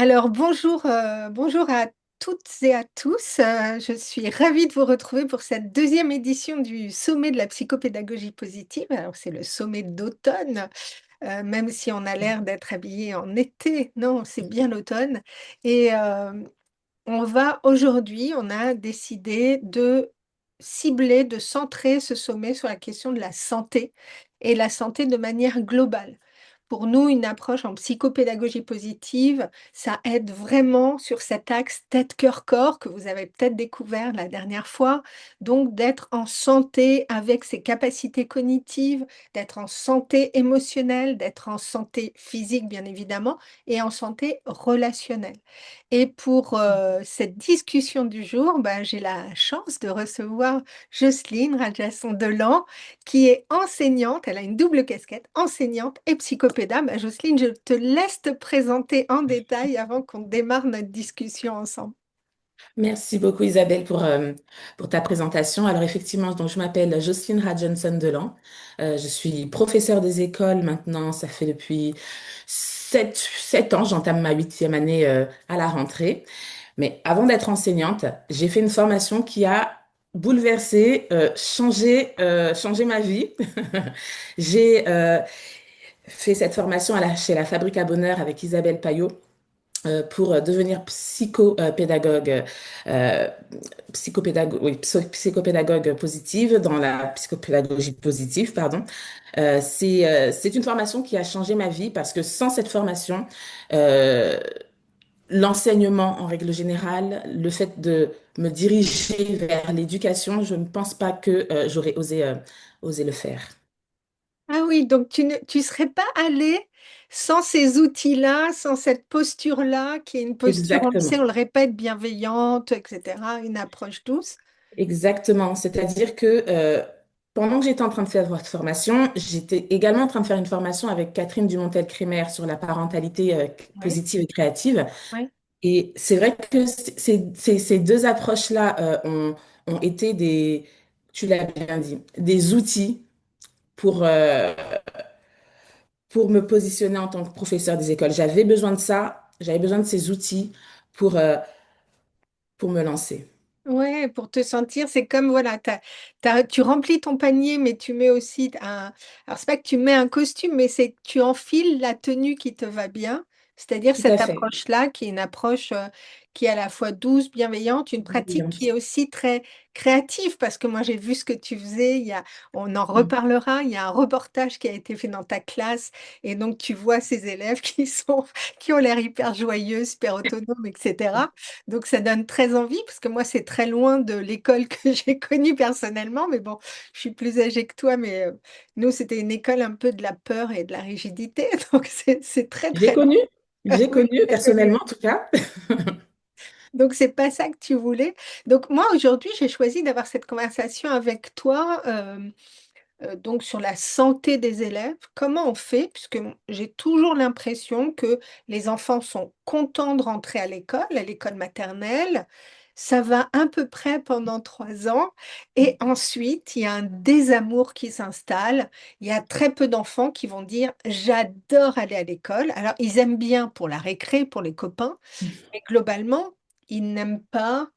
Alors bonjour, bonjour à toutes et à tous. Je suis ravie de vous retrouver pour cette deuxième édition du sommet de la psychopédagogie positive. Alors c'est le sommet d'automne, même si on a l'air d'être habillé en été. Non, c'est bien l'automne. Et on a décidé de cibler, de centrer ce sommet sur la question de la santé et la santé de manière globale. Pour nous, une approche en psychopédagogie positive, ça aide vraiment sur cet axe tête-cœur-corps que vous avez peut-être découvert la dernière fois. Donc, d'être en santé avec ses capacités cognitives, d'être en santé émotionnelle, d'être en santé physique, bien évidemment, et en santé relationnelle. Et pour cette discussion du jour, ben, j'ai la chance de recevoir Jocelyne Rajasson-Delan, qui est enseignante. Elle a une double casquette, enseignante et psychopédagogue. Ben, Jocelyne, je te laisse te présenter en détail avant qu'on démarre notre discussion ensemble. Merci beaucoup Isabelle pour ta présentation. Alors effectivement, donc, je m'appelle Jocelyne Radjonson Delan. Je suis professeure des écoles maintenant, ça fait depuis sept ans, j'entame ma huitième année à la rentrée. Mais avant d'être enseignante, j'ai fait une formation qui a bouleversé, changé ma vie. J'ai fait cette formation chez la Fabrique à Bonheur avec Isabelle Payot pour devenir euh, psychopédagogue positive dans la psychopédagogie positive, pardon. C'est une formation qui a changé ma vie parce que sans cette formation, euh, l'enseignement en règle générale, le fait de me diriger vers l'éducation, je ne pense pas que j'aurais osé le faire. Ah oui, donc tu serais pas allée sans ces outils-là, sans cette posture-là, qui est une posture, on le sait, Exactement. on le répète, bienveillante, etc., une approche douce. Exactement. C'est-à-dire que pendant que j'étais en train de faire votre formation, j'étais également en train de faire une formation avec Catherine Dumontel-Crémer sur la parentalité Oui, positive et créative. oui. Et c'est vrai que ces deux approches-là ont été tu l'as bien dit, des outils pour, euh, pour me positionner en tant que professeur des écoles. J'avais besoin de ça, j'avais besoin de ces outils pour, euh, pour me lancer. Ouais, pour te sentir, c'est comme, voilà, tu remplis ton panier, mais tu mets aussi un... Alors, c'est pas que tu mets un costume, mais c'est que tu enfiles la tenue qui te va bien. C'est-à-dire Tout à cette fait. approche-là, qui est une approche qui est à la fois douce, bienveillante, une pratique qui Brillante. est aussi très créative, parce que moi, j'ai vu ce que tu faisais, on en Mm. reparlera, il y a un reportage qui a été fait dans ta classe, et donc tu vois ces élèves qui ont l'air hyper joyeux, super autonomes, etc. Donc ça donne très envie, parce que moi, c'est très loin de l'école que j'ai connue personnellement, mais bon, je suis plus âgée que toi, mais nous, c'était une école un peu de la peur et de la rigidité, donc c'est très, J'ai très loin. connu, j'ai Oui, connu j'ai connu. personnellement en tout cas. Donc, c'est pas ça que tu voulais. Donc, moi, aujourd'hui, j'ai choisi d'avoir cette conversation avec toi, donc sur la santé des élèves. Comment on fait? Puisque j'ai toujours l'impression que les enfants sont contents de rentrer à l'école maternelle. Ça va à peu près pendant 3 ans. Et ensuite, il y a un désamour qui s'installe. Il y a très peu d'enfants qui vont dire, j'adore aller à l'école. Alors, ils aiment bien pour la récré, pour les copains. Mais globalement, ils n'aiment pas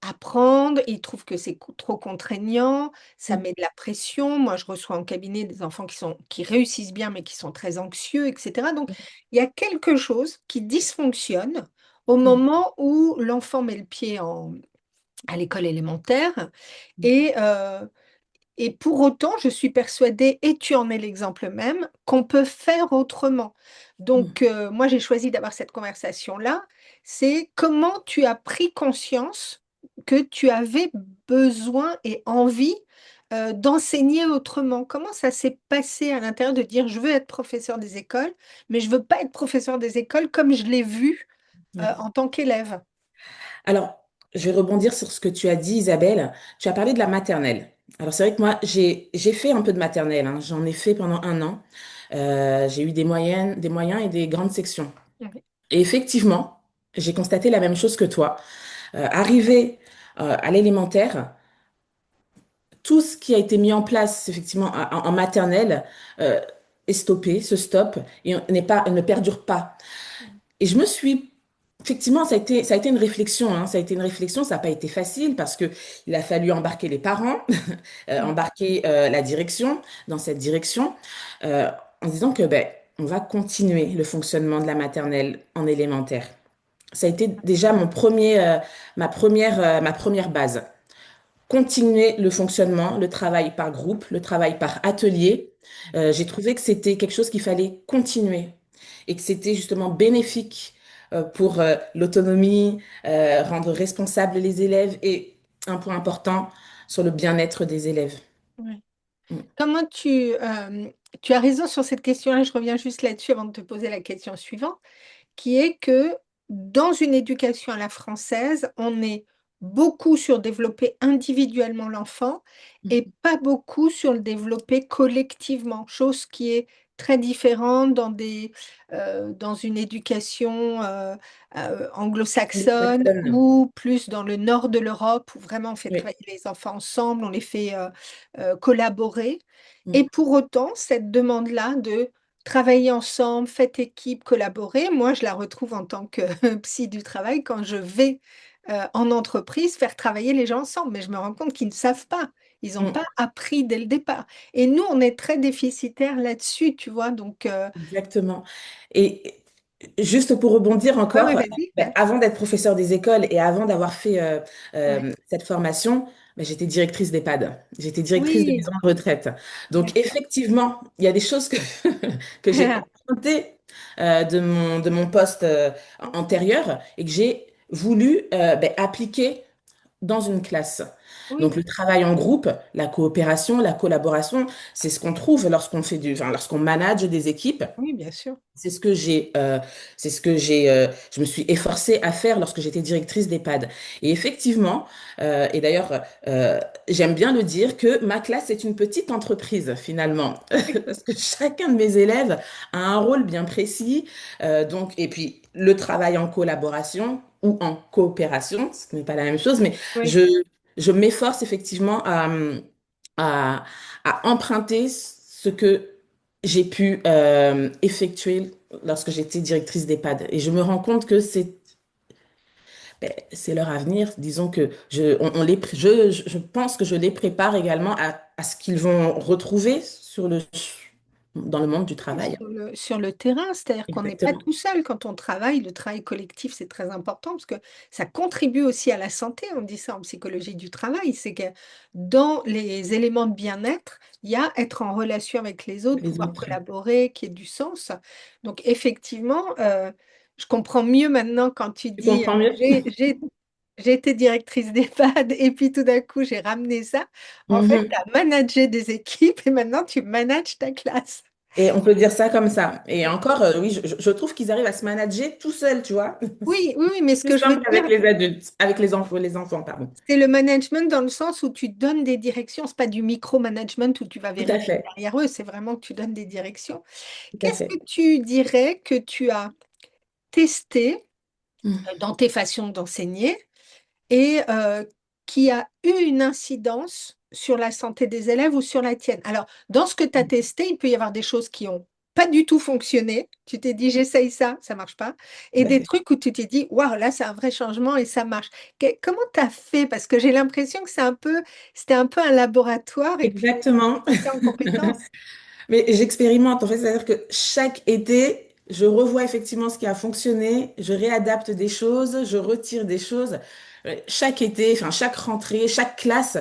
apprendre, ils trouvent que c'est trop contraignant, ça met de la pression. Moi, je reçois en cabinet des enfants qui réussissent bien, mais qui sont très anxieux, etc. Donc, il y a quelque chose qui dysfonctionne au moment où l'enfant met le pied à l'école élémentaire. Et, euh, et pour autant, je suis persuadée, et tu en es l'exemple même, qu'on peut faire autrement. Donc, moi, j'ai choisi d'avoir cette conversation-là. C'est comment tu as pris conscience que tu avais besoin et envie d'enseigner autrement. Comment ça s'est passé à l'intérieur de dire, je veux être professeur des écoles, mais je veux pas être professeur des écoles comme je l'ai vu Ouais. en tant qu'élève. Alors, je vais rebondir sur ce que tu as dit, Isabelle. Tu as parlé de la maternelle. Alors, c'est vrai que moi, j'ai fait un peu de maternelle, hein. J'en ai fait pendant un an. J'ai eu des moyens et des grandes sections. Oui. Et effectivement, j'ai constaté la même chose que toi. Arrivé à l'élémentaire, tout ce qui a été mis en place effectivement en maternelle euh, est stoppé, se stoppe et ne perdure pas. et je me suis, effectivement, ça a été une réflexion, hein, ça a été une réflexion, ça n'a pas été facile parce que il a fallu embarquer les parents, Mm. embarquer la direction dans cette direction, en disant que ben, on va continuer le fonctionnement de la maternelle en élémentaire. Ça a été déjà ma première base. Continuer le fonctionnement, le travail par groupe, le travail par atelier. J'ai trouvé que c'était quelque chose qu'il fallait continuer et que c'était justement bénéfique pour l'autonomie, rendre responsables les élèves et un point important sur le bien-être des élèves. Ouais. Mm. Comment tu as raison sur cette question-là, je reviens juste là-dessus avant de te poser la question suivante, qui est que dans une éducation à la française, on est beaucoup sur développer individuellement l'enfant et pas beaucoup sur le développer collectivement, chose qui est très différente dans une éducation anglo-saxonne Exactement. ou plus dans le nord de l'Europe où vraiment on fait Oui. travailler les enfants ensemble, on les fait collaborer. Et Mm. pour autant, cette demande-là de travailler ensemble, faites équipe, collaborer. Moi, je la retrouve en tant que psy du travail quand je vais en entreprise faire travailler les gens ensemble. Mais je me rends compte qu'ils ne savent pas. Ils n'ont Mm. pas appris dès le départ. Et nous, on est très déficitaires là-dessus, tu vois. Donc, Exactement. Et juste pour rebondir ouais, ouais, encore, vas-y. ben, Ouais. avant d'être professeur des écoles et avant d'avoir fait Ouais. cette formation, ben, j'étais directrice d'EHPAD. J'étais directrice de Oui, maison de retraite. Donc d'accord. effectivement, il y a des choses que j'ai empruntées de mon poste antérieur et que j'ai voulu ben, appliquer dans une classe. Donc Oui, le travail en groupe, la coopération, la collaboration, c'est ce qu'on trouve lorsqu'on fait enfin, lorsqu'on manage des équipes. oui, bien sûr. C'est ce que je me suis efforcée à faire lorsque j'étais directrice d'EHPAD. Et effectivement, et d'ailleurs, j'aime bien le dire que ma classe est une petite entreprise finalement, Oui, parce que chacun de mes élèves a un rôle bien précis. Donc, et puis le travail en collaboration ou en coopération, ce n'est pas la même chose, mais oui. je, je m'efforce effectivement à, à emprunter ce que j'ai pu effectuer lorsque j'étais directrice d'EHPAD. Et je me rends compte que ben, c'est leur avenir. Disons que je pense que je les prépare également à ce qu'ils vont retrouver dans le monde du Oui, travail. sur le terrain, c'est-à-dire qu'on n'est pas Exactement. tout seul quand on travaille. Le travail collectif, c'est très important parce que ça contribue aussi à la santé. On dit ça en psychologie du travail. C'est que dans les éléments de bien-être, il y a être en relation avec les autres, Les pouvoir autres. collaborer, qui ait du sens. Donc, effectivement, je comprends mieux maintenant quand tu Tu dis comprends mieux? j'ai été directrice d'EHPAD et puis tout d'un coup, j'ai ramené ça. En fait, tu Mhm. as managé des équipes et maintenant, tu manages ta classe. Et on peut dire ça comme ça. Et encore, oui, je trouve qu'ils arrivent à se manager tout seuls, tu vois. Oui, oui, oui, mais ce Plus que je veux simple dire, qu'avec les adultes, avec les enfants, pardon. c'est le management dans le sens où tu donnes des directions. C'est pas du micromanagement où tu vas Tout à vérifier fait, derrière eux, c'est vraiment que tu donnes des directions. tout à Qu'est-ce que fait. tu dirais que tu as testé Mm. dans tes façons d'enseigner et qui a eu une incidence sur la santé des élèves ou sur la tienne? Alors, dans ce que tu as testé, il peut y avoir des choses qui ont pas du tout fonctionné. Tu t'es dit, j'essaye ça marche pas. Et Tout à des fait. trucs où tu t'es dit, waouh, là, c'est un vrai changement et ça marche. Comment tu as fait? Parce que j'ai l'impression que c'était un peu un laboratoire et puis Exactement. monter en compétence. Mais j'expérimente, en fait, c'est-à-dire que chaque été, je revois effectivement ce qui a fonctionné, je réadapte des choses, je retire des choses. Chaque été, enfin chaque rentrée, chaque classe,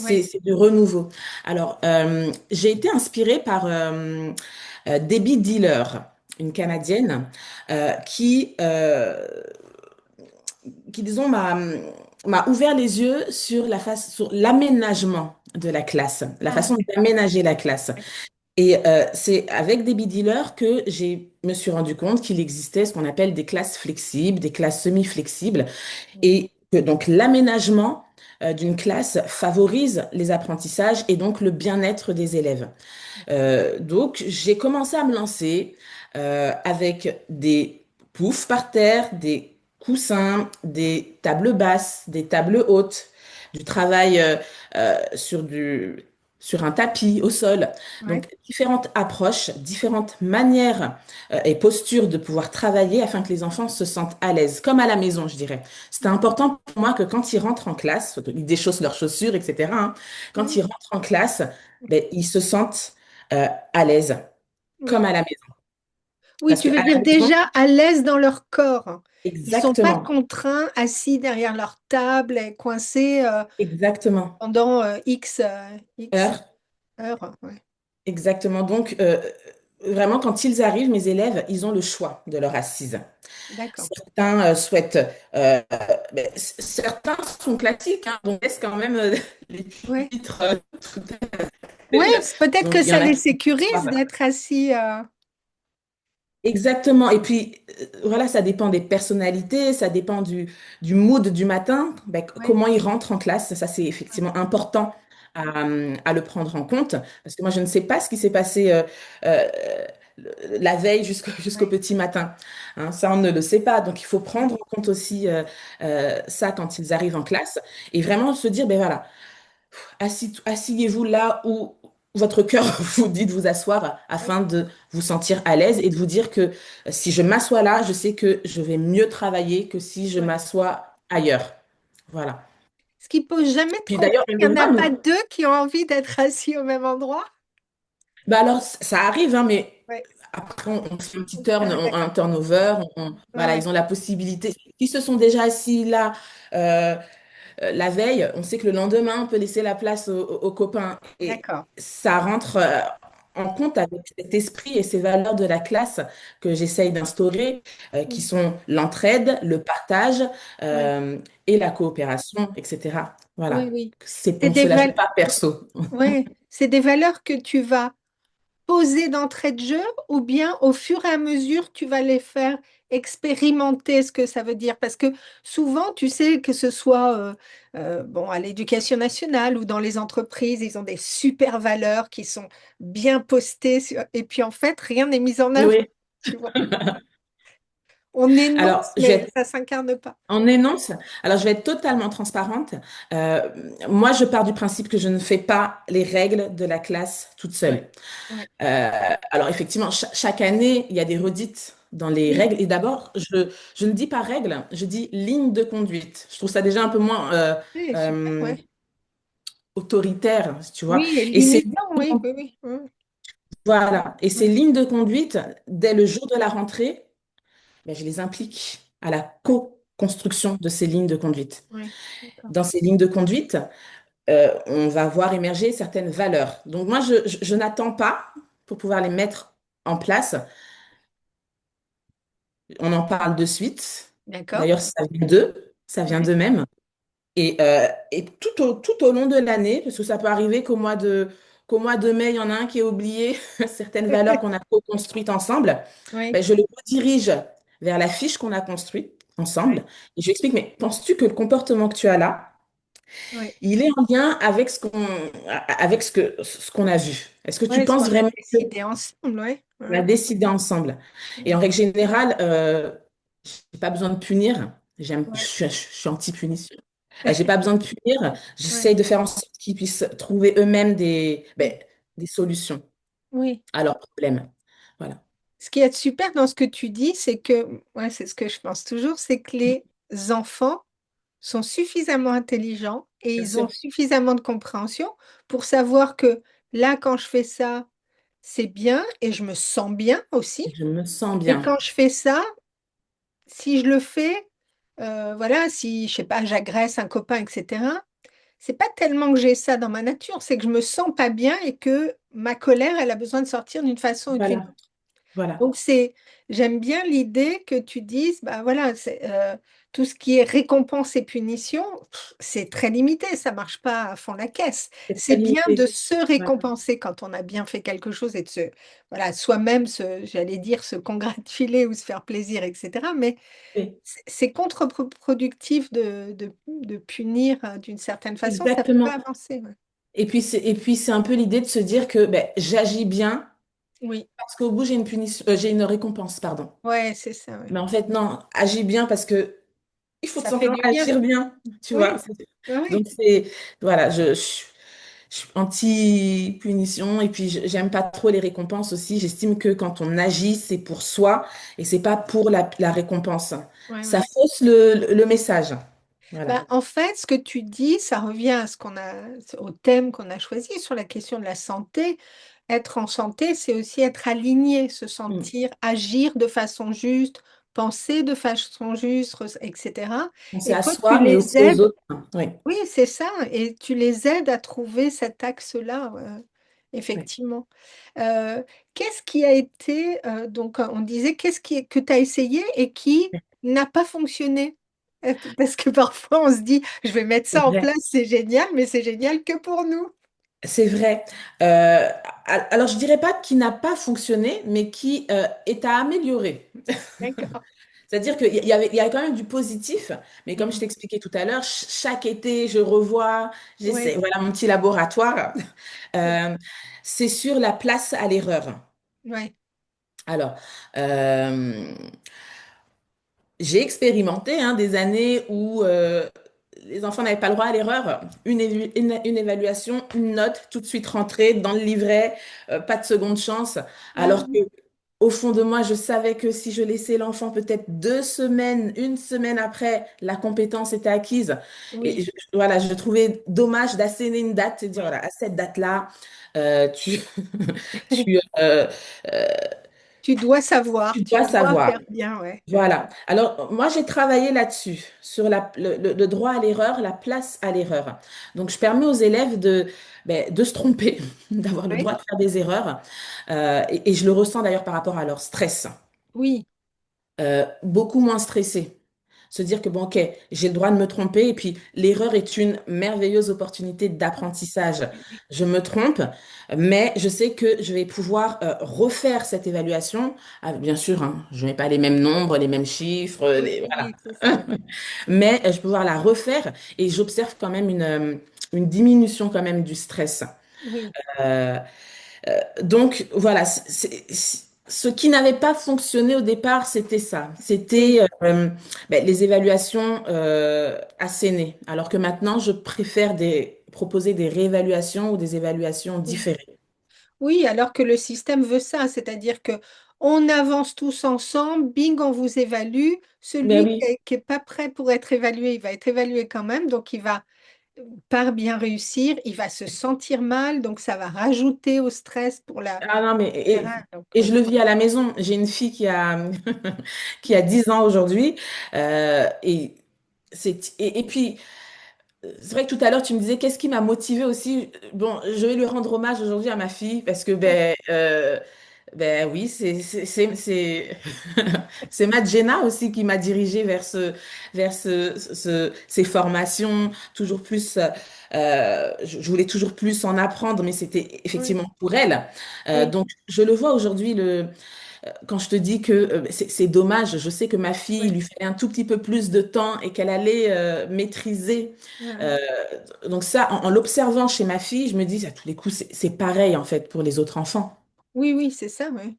Oui, c'est du renouveau. Alors, j'ai été inspirée par Debbie Diller, une Canadienne, qui disons, m'a ouvert les yeux sur sur l'aménagement de la classe, la ah, façon d'aménager la classe. Et c'est avec Debbie Diller que me suis rendu compte qu'il existait ce qu'on appelle des classes flexibles, des classes semi-flexibles, et que donc l'aménagement d'une classe favorise les apprentissages et donc le bien-être des élèves. Donc j'ai commencé à me lancer avec des poufs par terre, des coussins, des tables basses, des tables hautes, du travail sur sur un tapis, au sol. ouais, Donc, différentes approches, différentes manières et postures de pouvoir travailler afin que les enfants se sentent à l'aise, comme à la maison, je dirais. C'était important pour moi que quand ils rentrent en classe, ils déchaussent leurs chaussures, etc., hein, quand oui, ils rentrent en classe, ben, ils se sentent à l'aise, comme oui. à la maison. Oui, Parce tu qu'à veux la dire maison, déjà à l'aise dans leur corps. Ils sont pas exactement, contraints, assis derrière leur table et coincés exactement. pendant X Heure, heures. Ouais. exactement. Donc, vraiment, quand ils arrivent, mes élèves, ils ont le choix de leur assise. D'accord. Certains souhaitent, certains sont classiques, hein, donc laisse quand même les Ouais. titres tout à Ouais, fait. peut-être Donc que il y ça en a les qui sécurise doivent. d'être assis. Exactement. Et puis, voilà, ça dépend des personnalités, ça dépend du mood du matin. Ben, Ouais, comment ils rentrent en classe, ça c'est ouais, effectivement important à le prendre en compte. Parce que moi, je ne sais pas ce qui s'est passé euh, la veille jusqu'au ouais, petit matin. Hein, ça, on ne le sait pas. Donc, il faut prendre en compte aussi ça quand ils arrivent en classe et vraiment se dire, ben voilà. Asseyez-vous là où votre cœur vous dit de vous asseoir ouais, afin de vous sentir à l'aise et de vous dire que si je m'assois là, je sais que je vais mieux travailler que si je ouais. m'assois ailleurs. Voilà. Ce qui pose jamais de Puis problème. d'ailleurs, on Il le n'y en a voit, pas nous. deux qui ont envie d'être assis au même endroit. Bah alors, ça arrive, hein, mais Ouais. après, on fait un petit Ah, un d'accord. turnover. Ouais, Voilà, ouais. ils ont la possibilité. S'ils se sont déjà assis là, euh, la veille, on sait que le lendemain, on peut laisser la place aux copains. Et D'accord. ça rentre en compte avec cet esprit et ces valeurs de la classe que j'essaye d'instaurer, qui Oui, sont l'entraide, le partage oui, euh, et la coopération, etc. oui, Voilà. oui. C'est C'est pour des cela, je ne val- vais pas perso. ouais. C'est des valeurs que tu vas poser d'entrée de jeu ou bien au fur et à mesure, tu vas les faire expérimenter ce que ça veut dire. Parce que souvent, tu sais, que ce soit bon, à l'éducation nationale ou dans les entreprises, ils ont des super valeurs qui sont bien postées et puis en fait, rien n'est mis en œuvre, Oui. tu vois. On Alors, énonce, je vais mais être ça s'incarne pas. en énonce. Alors, je vais être totalement transparente. Euh, Moi, je pars du principe que je ne fais pas les règles de la classe toute Ouais, seule. ouais. Euh, alors effectivement, chaque année, il y a des redites dans les Oui, règles. Et d'abord, je ne dis pas règle, je dis ligne de conduite. Je trouve ça déjà un peu moins oui, super, euh, ouais. autoritaire, tu vois. Oui, et Et c'est limitant, oui, oui, oui. Oui, voilà. Et ces oui, lignes de conduite, dès le jour de la rentrée, ben, je les implique à la oui, co-construction de ces lignes de conduite. oui, d'accord. Dans ces lignes de conduite, on va voir émerger certaines valeurs. Donc moi, je n'attends pas pour pouvoir les mettre en place. On en parle de suite. D'accord. D'ailleurs, ça vient d'eux, ça vient Ouais, d'eux-mêmes. Et tout au long de l'année, parce que ça peut arriver qu'au mois de mai, il y en a un qui ait oublié certaines valeurs qu'on a co-construites ensemble, oui, ben, je le redirige vers la fiche qu'on a construite ouais, ensemble. Et je lui explique, mais penses-tu que le comportement que tu as là, ouais. il est en lien avec avec ce qu'on a vu? Est-ce que tu Ouais, ce penses qu'on a vraiment que décidé ensemble, ouais. on a Ouais, décidé ensemble. Et en ouais, règle générale, j'ai pas besoin de punir. ouais, Je suis anti-punition. J'ai pas besoin de punir. ouais. J'essaye de faire en sorte qu'ils puissent trouver eux-mêmes Oui, des solutions oui. à leurs problèmes. Voilà. Ce qui est super dans ce que tu dis, c'est que, ouais, c'est ce que je pense toujours, c'est que les enfants sont suffisamment intelligents et Bien ils ont sûr, suffisamment de compréhension pour savoir que là, quand je fais ça, c'est bien et je me sens bien aussi. je me sens Et bien. quand je fais ça, si je le fais, voilà, si, je sais pas, j'agresse un copain, etc., c'est pas tellement que j'ai ça dans ma nature, c'est que je me sens pas bien et que ma colère, elle a besoin de sortir d'une façon ou d'une Voilà, autre. voilà. Donc j'aime bien l'idée que tu dises, bah voilà, tout ce qui est récompense et punition, c'est très limité, ça marche pas à fond la caisse. C'est C'est très bien de limité. se Voilà. récompenser quand on a bien fait quelque chose et de se, voilà, soi-même, j'allais dire, se congratuler ou se faire plaisir, etc. Mais Oui, c'est contre-productif de punir d'une certaine façon, ça fait pas exactement. avancer. Ouais. Et puis c'est un peu l'idée de se dire que ben, j'agis bien Oui, parce qu'au bout, j'ai une punition, j'ai une récompense, pardon. ouais, c'est ça, ouais. Mais en fait, non, agis bien parce que il faut tout Ça fait simplement du bien. agir bien, tu vois. Oui, oui, Donc, c'est, voilà, je suis anti-punition et puis j'aime pas trop les récompenses aussi. J'estime que quand on agit, c'est pour soi et c'est pas pour la récompense. Ouais, Ça ouais. fausse le message. Voilà. Ben, en fait, ce que tu dis, ça revient à au thème qu'on a choisi sur la question de la santé. Être en santé, c'est aussi être aligné, se Mm. sentir, agir de façon juste, penser de façon juste, etc. Penser Et à toi, tu soi, mais les aussi aux aides. autres. Oui. Oui, c'est ça. Et tu les aides à trouver cet axe-là, Oui. effectivement. Euh, Qu'est-ce qui a été, donc on disait, que tu as essayé et qui n'a pas fonctionné? Parce que parfois on se dit, je vais mettre C'est ça en vrai. place, c'est génial, mais c'est génial que pour nous. C'est vrai. Euh, alors, je dirais pas qu'il n'a pas fonctionné, mais qui est à améliorer. D'accord. C'est-à-dire il y a quand même du positif, mais comme je Mhm. t'expliquais tout à l'heure, chaque été, je revois, j'essaie, Oui, voilà mon petit laboratoire. c'est- Euh, c'est sur la place à l'erreur. ouais, Alors, euh, j'ai expérimenté hein, des années où les enfants n'avaient pas le droit à l'erreur. Une évaluation, une note, tout de suite rentrée dans le livret, pas de seconde chance. ouais, Alors que au fond de moi, je savais que si je laissais l'enfant peut-être 2 semaines, une semaine après, la compétence était acquise. Et oui, voilà, je trouvais dommage d'asséner une date et dire, voilà, à cette date-là, tu, euh, tu dois savoir, tu tu dois dois savoir. faire bien, ouais. Voilà. Alors, moi, j'ai travaillé là-dessus, sur le droit à l'erreur, la place à l'erreur. Donc, je permets aux élèves de se tromper, d'avoir le Ouais, droit de faire des erreurs. Et je le ressens d'ailleurs par rapport à leur stress. oui, Beaucoup moins stressé. Se dire que, bon, ok, j'ai le droit de me tromper et puis l'erreur est une merveilleuse opportunité d'apprentissage. oui, oui, Je me trompe, mais je sais que je vais pouvoir refaire cette évaluation. Ah, bien sûr, hein, je ne mets pas les mêmes nombres, les mêmes chiffres, oui, les, oui, voilà. oui, c'est ça. Mais je peux pouvoir la refaire et j'observe quand même une diminution quand même du stress. Oui, Euh, donc voilà, ce qui n'avait pas fonctionné au départ, c'était ça. oui, C'était les évaluations assénées. Alors que maintenant, je préfère proposer des réévaluations ou des évaluations oui. différées. Oui, alors que le système veut ça, c'est-à-dire que on avance tous ensemble, bing, on vous évalue. Ben Celui oui. qui est pas prêt pour être évalué, il va être évalué quand même, donc il va pas bien réussir, il va se sentir mal, donc ça va rajouter au stress pour Ah non, mais etc. Donc et je oui, le vis à la maison. J'ai une fille qui a 10 ans aujourd'hui. Et, et puis, c'est vrai que tout à l'heure, tu me disais qu'est-ce qui m'a motivée aussi. Bon, je vais lui rendre hommage aujourd'hui à ma fille parce que, ben oui, c'est Madjena aussi qui m'a dirigée vers ces formations, toujours plus. Je voulais toujours plus en apprendre, mais c'était oui, effectivement pour elle. oui, Donc, je le vois aujourd'hui, quand je te dis que c'est dommage, je sais que ma fille, il oui, lui fallait un tout petit peu plus de temps et qu'elle allait maîtriser. ouais, ouais. Euh, donc ça, en l'observant chez ma fille, je me dis, à tous les coups, c'est pareil en fait pour les autres enfants. Oui, oui, c'est ça, oui.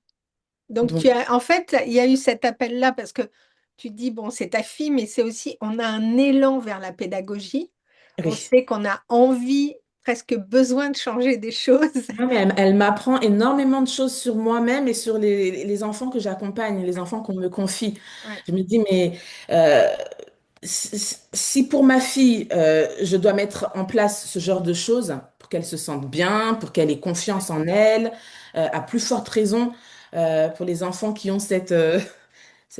Donc Donc, en fait, il y a eu cet appel-là parce que tu dis, bon, c'est ta fille, mais c'est aussi, on a un élan vers la pédagogie. On oui. sait qu'on a envie, presque besoin de changer des choses. Non, mais elle m'apprend énormément de choses sur moi-même et sur les enfants que j'accompagne, les enfants qu'on me confie. Ouais, Je me dis, mais euh, si pour ma fille, je dois mettre en place ce genre de choses pour qu'elle se sente bien, pour qu'elle ait ouais, confiance en elle, à plus forte raison pour les enfants qui ont cette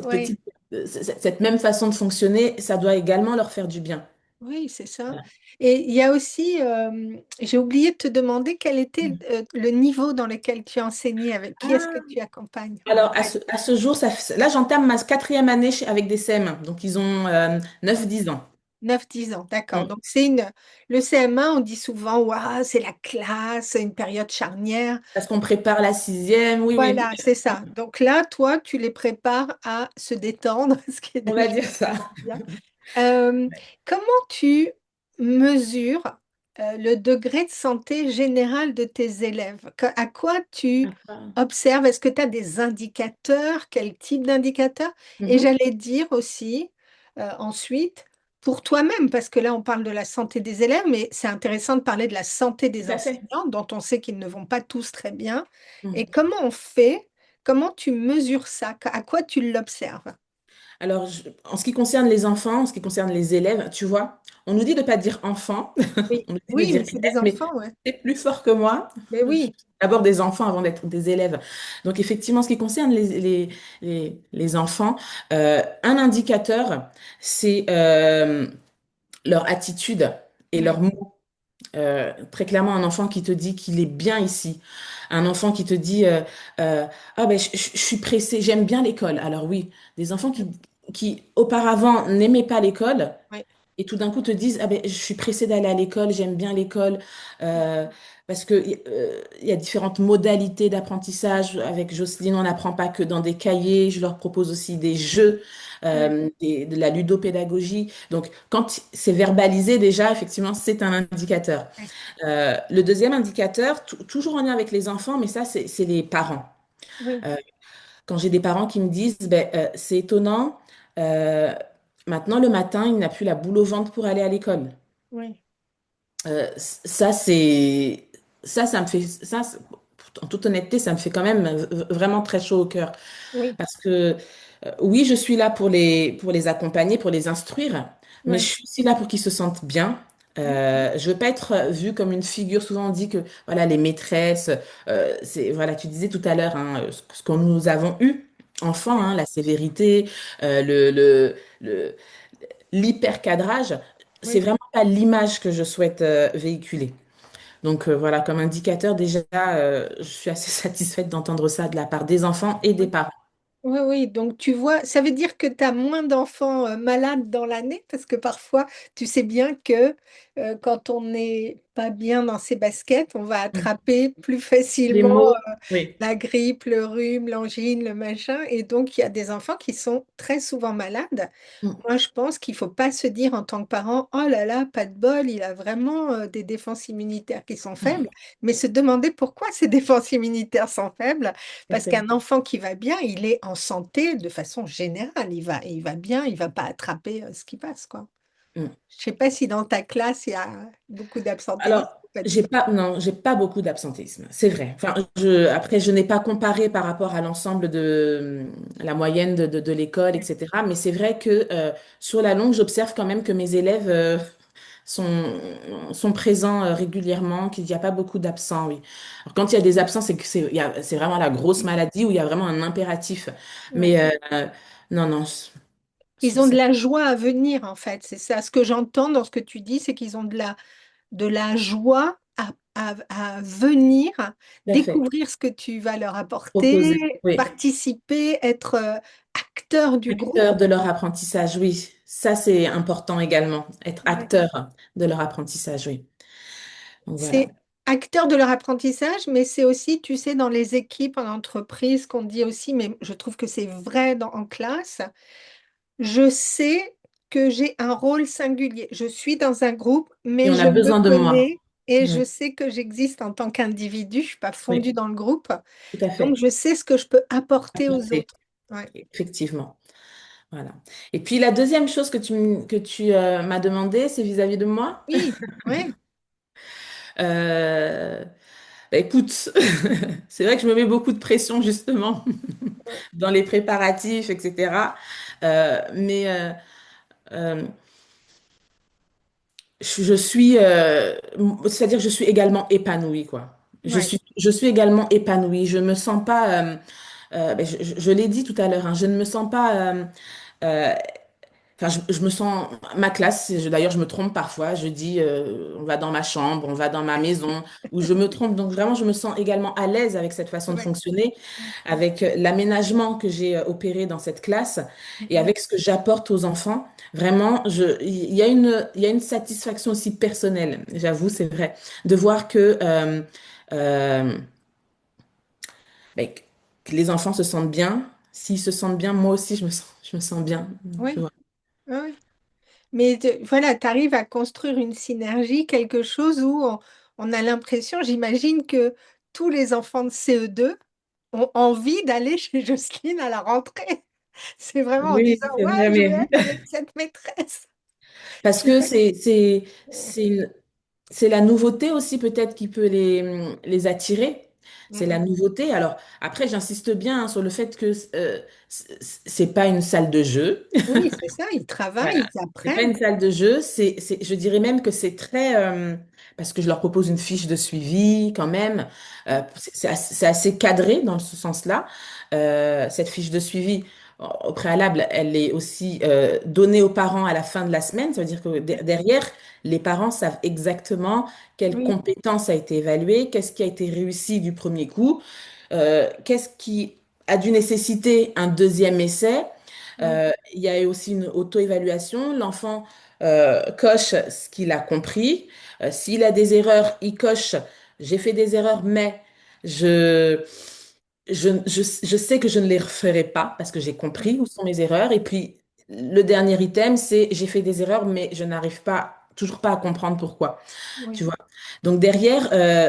ouais. petite, cette même façon de fonctionner, ça doit également leur faire du bien. Oui, c'est ça. Voilà. Et il y a aussi, j'ai oublié de te demander quel était le niveau dans lequel tu as enseigné, avec qui est-ce que Ah, tu accompagnes. alors, à ce jour, là, j'entame ma quatrième année avec des CM, donc ils ont 9-10 ans. 9-10 ans, d'accord. Mm. Donc le CM1, on dit souvent, waouh, c'est la classe, c'est une période charnière. Parce qu'on prépare la sixième, oui, oui, Voilà, c'est ça. Donc là, toi, tu les prépares à se détendre, ce qui est on va déjà dire ça. bien. Euh, Comment tu mesures le degré de santé général de tes élèves? À quoi tu observes? Est-ce que tu as des indicateurs? Quel type d'indicateurs? Et Mhm. j'allais dire aussi, ensuite, pour toi-même, parce que là, on parle de la santé des élèves, mais c'est intéressant de parler de la santé des Tout à fait. enseignants, dont on sait qu'ils ne vont pas tous très bien. Et Mm. comment on fait? Comment tu mesures ça? À quoi tu l'observes? Alors, en ce qui concerne les enfants, en ce qui concerne les élèves, tu vois, on nous dit de ne pas dire enfant, Oui, on nous dit de oui, dire mais c'est élève, des mais enfants, ouais. c'est plus fort que moi. Mais Je suis oui, d'abord des enfants avant d'être des élèves. Donc, effectivement, en ce qui concerne les enfants, un indicateur, c'est leur attitude et ouais, leurs mots. Très clairement, un enfant qui te dit qu'il est bien ici. Un enfant qui te dit ah ben je suis pressé, j'aime bien l'école. Alors oui, des enfants qui auparavant n'aimaient pas l'école ouais, et tout d'un coup te disent ah ben je suis pressé d'aller à l'école, j'aime bien l'école euh, parce que il y a différentes modalités d'apprentissage. Avec Jocelyne, on n'apprend pas que dans des cahiers. Je leur propose aussi des jeux, ouais, de la ludopédagogie. Donc quand c'est verbalisé déjà, effectivement, c'est un indicateur. ouais, Le deuxième indicateur, toujours en lien avec les enfants, mais ça c'est les parents. oui, Euh, Quand j'ai des parents qui me disent, ben, c'est étonnant, euh, maintenant le matin, il n'a plus la boule au ventre pour aller à l'école. oui, Ça, ça me fait, en toute honnêteté, ça me fait quand même vraiment très chaud au cœur. oui, Parce que, oui, je suis là pour les accompagner, pour les instruire, mais je oui, suis aussi là pour qu'ils se sentent bien. Je veux pas être vue comme une figure. Souvent, on dit que, voilà, les maîtresses, voilà, tu disais tout à l'heure, hein, ce que nous avons eu, enfant, oui, hein, la sévérité, euh, le, le, le- l'hypercadrage, c'est oui. vraiment pas l'image que je souhaite véhiculer. Donc voilà, comme indicateur, déjà, je suis assez satisfaite d'entendre ça de la part des enfants et des Oui. parents. Oui, oui, donc tu vois, ça veut dire que tu as moins d'enfants malades dans l'année, parce que parfois, tu sais bien que quand on n'est pas bien dans ses baskets, on va Mm. attraper plus Les facilement mots, oui, la grippe, le rhume, l'angine, le machin, et donc il y a des enfants qui sont très souvent malades. Mm. Moi, je pense qu'il faut pas se dire en tant que parent, oh là là, pas de bol, il a vraiment des défenses immunitaires qui sont faibles, mais se demander pourquoi ces défenses immunitaires sont faibles, Tout à parce fait. qu'un enfant qui va bien, il est en santé de façon générale, il va bien, il va pas attraper ce qui passe, quoi. Mm. Je sais pas si dans ta classe, il y a beaucoup d'absentéisme, Alors, pas du tout. non, j'ai pas beaucoup d'absentéisme, c'est vrai. Enfin, après, je n'ai pas comparé par rapport à l'ensemble de la moyenne de l'école, etc. Mais c'est vrai que sur la longue, j'observe quand même que mes élèves sont, sont présents régulièrement, qu'il n'y a pas beaucoup d'absents, oui. Alors, quand il y a des absents, c'est que c'est vraiment la grosse maladie où il y a vraiment un impératif. Ouais. Mais non, non, Ils ont de la joie à venir, en fait. C'est ça. Ce que j'entends dans ce que tu dis, c'est qu'ils ont de la joie à venir, tout à fait. découvrir ce que tu vas leur Proposer, apporter, oui. participer, être acteur du groupe. Acteur de leur apprentissage, oui. Ça, c'est important également, être Ouais. acteur de leur apprentissage, oui. Donc voilà. C'est acteur de leur apprentissage, mais c'est aussi, tu sais, dans les équipes, en entreprise, qu'on dit aussi, mais je trouve que c'est vrai en classe, je sais que j'ai un rôle singulier. Je suis dans un groupe, Et mais on je a me besoin de moi. connais et je Oui, sais que j'existe en tant qu'individu. Je ne suis pas fondue oui, dans le groupe. tout à Donc, fait. je sais ce que je peux apporter aux Apporter, autres. Ouais. effectivement. Voilà. Et puis la deuxième chose que tu m'as demandé, c'est vis-à-vis de moi. Oui, oui, Euh, Bah, écoute, c'est vrai que je me mets beaucoup de pression justement oui, dans les préparatifs, etc. Mais euh, je suis, c'est-à-dire que je suis également épanouie, quoi. oui, Je suis également épanouie. Je me sens pas, ben, je l'ai dit tout à l'heure, hein, je ne me sens pas, euh, enfin, je me sens, ma classe, d'ailleurs, je me trompe parfois. Je dis, on va dans ma chambre, on va dans ma maison, où je me trompe. Donc vraiment, je me sens également à l'aise avec cette façon de oui, fonctionner, oui, avec l'aménagement que j'ai opéré dans cette classe et mhm, avec ce que j'apporte aux enfants. Vraiment, il y a une satisfaction aussi personnelle, j'avoue, c'est vrai, de voir euh, ben, que les enfants se sentent bien. S'ils se sentent bien, moi aussi, je me sens bien. Tu oui, vois. oui. Mais voilà, tu arrives à construire une synergie, quelque chose où on a l'impression, j'imagine que tous les enfants de CE2 ont envie d'aller chez Jocelyne à la rentrée. C'est vraiment en Oui, disant, c'est vrai, ouais, je vais mais être avec cette maîtresse. Parce que c'est la nouveauté aussi peut-être qui peut les attirer. C'est la Mm. nouveauté. Alors après, j'insiste bien hein, sur le fait que c'est pas une salle de jeu. Oui, c'est ça, ils Voilà. travaillent, ils C'est pas apprennent. une salle de jeu. Je dirais même que c'est très parce que je leur propose une fiche de suivi quand même. C'est assez cadré dans ce sens-là. Cette fiche de suivi. Au préalable, elle est aussi donnée aux parents à la fin de la semaine. Ça veut dire que derrière, les parents savent exactement quelle Oui, compétence a été évaluée, qu'est-ce qui a été réussi du premier coup, qu'est-ce qui a dû nécessiter un deuxième essai. oui, Il y a eu aussi une auto-évaluation. L'enfant coche ce qu'il a compris. S'il a des erreurs, il coche, j'ai fait des erreurs, mais je, je sais que je ne les referai pas parce que j'ai compris où sont mes erreurs. Et puis, le dernier item, c'est j'ai fait des erreurs, mais je n'arrive pas, toujours pas à comprendre pourquoi. Tu oui, vois? Donc, derrière,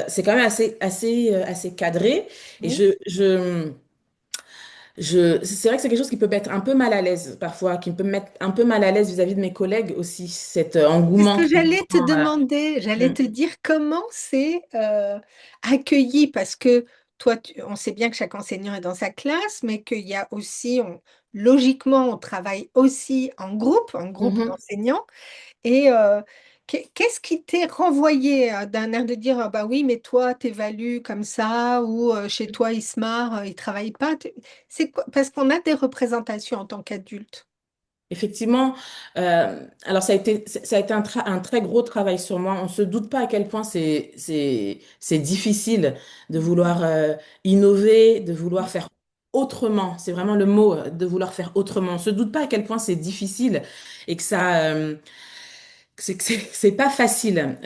c'est quand même assez cadré. Et oui. c'est vrai que c'est quelque chose qui peut mettre un peu mal à l'aise parfois, qui peut me mettre un peu mal à l'aise vis-à-vis de mes collègues aussi, cet C'est ce engouement que que les j'allais te enfants, demander. J'allais mm, te dire comment c'est accueilli, parce que toi, on sait bien que chaque enseignant est dans sa classe, mais qu'il y a aussi, logiquement, on travaille aussi en groupe mhm. d'enseignants. Et qu'est-ce qui t'est renvoyé d'un air de dire, ah bah oui, mais toi, t'évalues comme ça, ou chez toi, il se marre, il travaille pas. C'est quoi? Parce qu'on a des représentations en tant qu'adulte. Effectivement, alors ça a été un très gros travail sur moi. On se doute pas à quel point c'est difficile de vouloir innover, de vouloir faire autrement. C'est vraiment le mot, de vouloir faire autrement. On se doute pas à quel point c'est difficile et que c'est pas facile.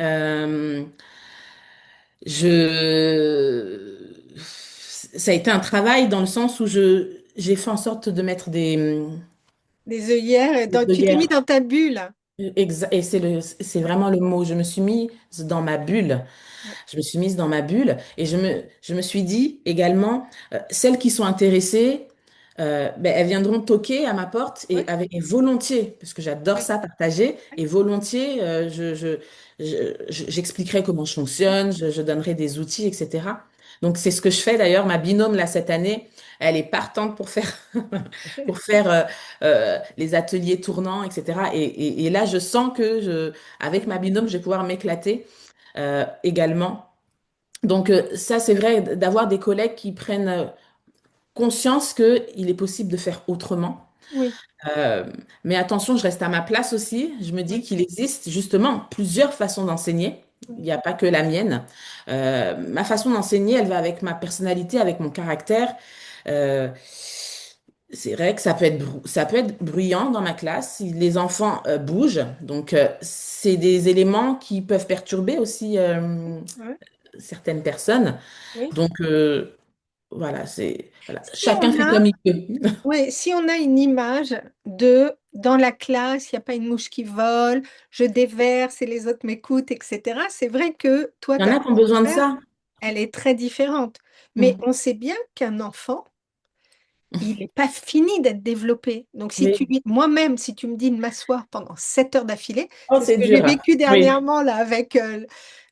Ça a été un travail dans le sens où j'ai fait en sorte de mettre Des œillères, des tu t'es mis œillères. dans ta bulle. Et c'est Ouais, vraiment le mot. Je me suis mise dans ma bulle. ouais, Je me suis mise dans ma bulle et je me suis dit également, celles qui sont intéressées, ben, elles viendront toquer à ma porte ouais, et volontiers, parce que j'adore ouais, ça, partager, et volontiers, j'expliquerai comment je fonctionne, je donnerai des outils, etc. Donc c'est ce que je fais d'ailleurs. Ma binôme, là, cette année, elle est partante pour faire, pour faire les ateliers tournants, etc. Et là, je sens que avec ma binôme, je vais pouvoir m'éclater également. Donc ça, c'est vrai, d'avoir des collègues qui prennent conscience qu'il est possible de faire autrement. oui, Euh, mais attention, je reste à ma place aussi. Je me dis oui, qu'il existe justement plusieurs façons d'enseigner. Il oui, n'y a pas que la mienne. Ma façon d'enseigner, elle va avec ma personnalité, avec mon caractère. Euh, c'est vrai que ça peut être bruyant dans ma classe si les enfants bougent. Donc, c'est des éléments qui peuvent perturber aussi ouais, certaines personnes. oui. Donc, voilà, voilà. Si Chacun on fait a, comme il peut. oui, si on a une image de dans la classe, il n'y a pas une mouche qui vole, je déverse et les autres m'écoutent, etc. C'est vrai que toi, Il y en ta a qui ont façon de besoin de faire, ça. elle est très différente. Mais Mm. on sait bien qu'un enfant, il n'est pas fini d'être développé. Donc, Oui. moi-même, si tu me dis de m'asseoir pendant 7 heures d'affilée, Oh, c'est ce c'est que j'ai dur. vécu Oui. dernièrement là avec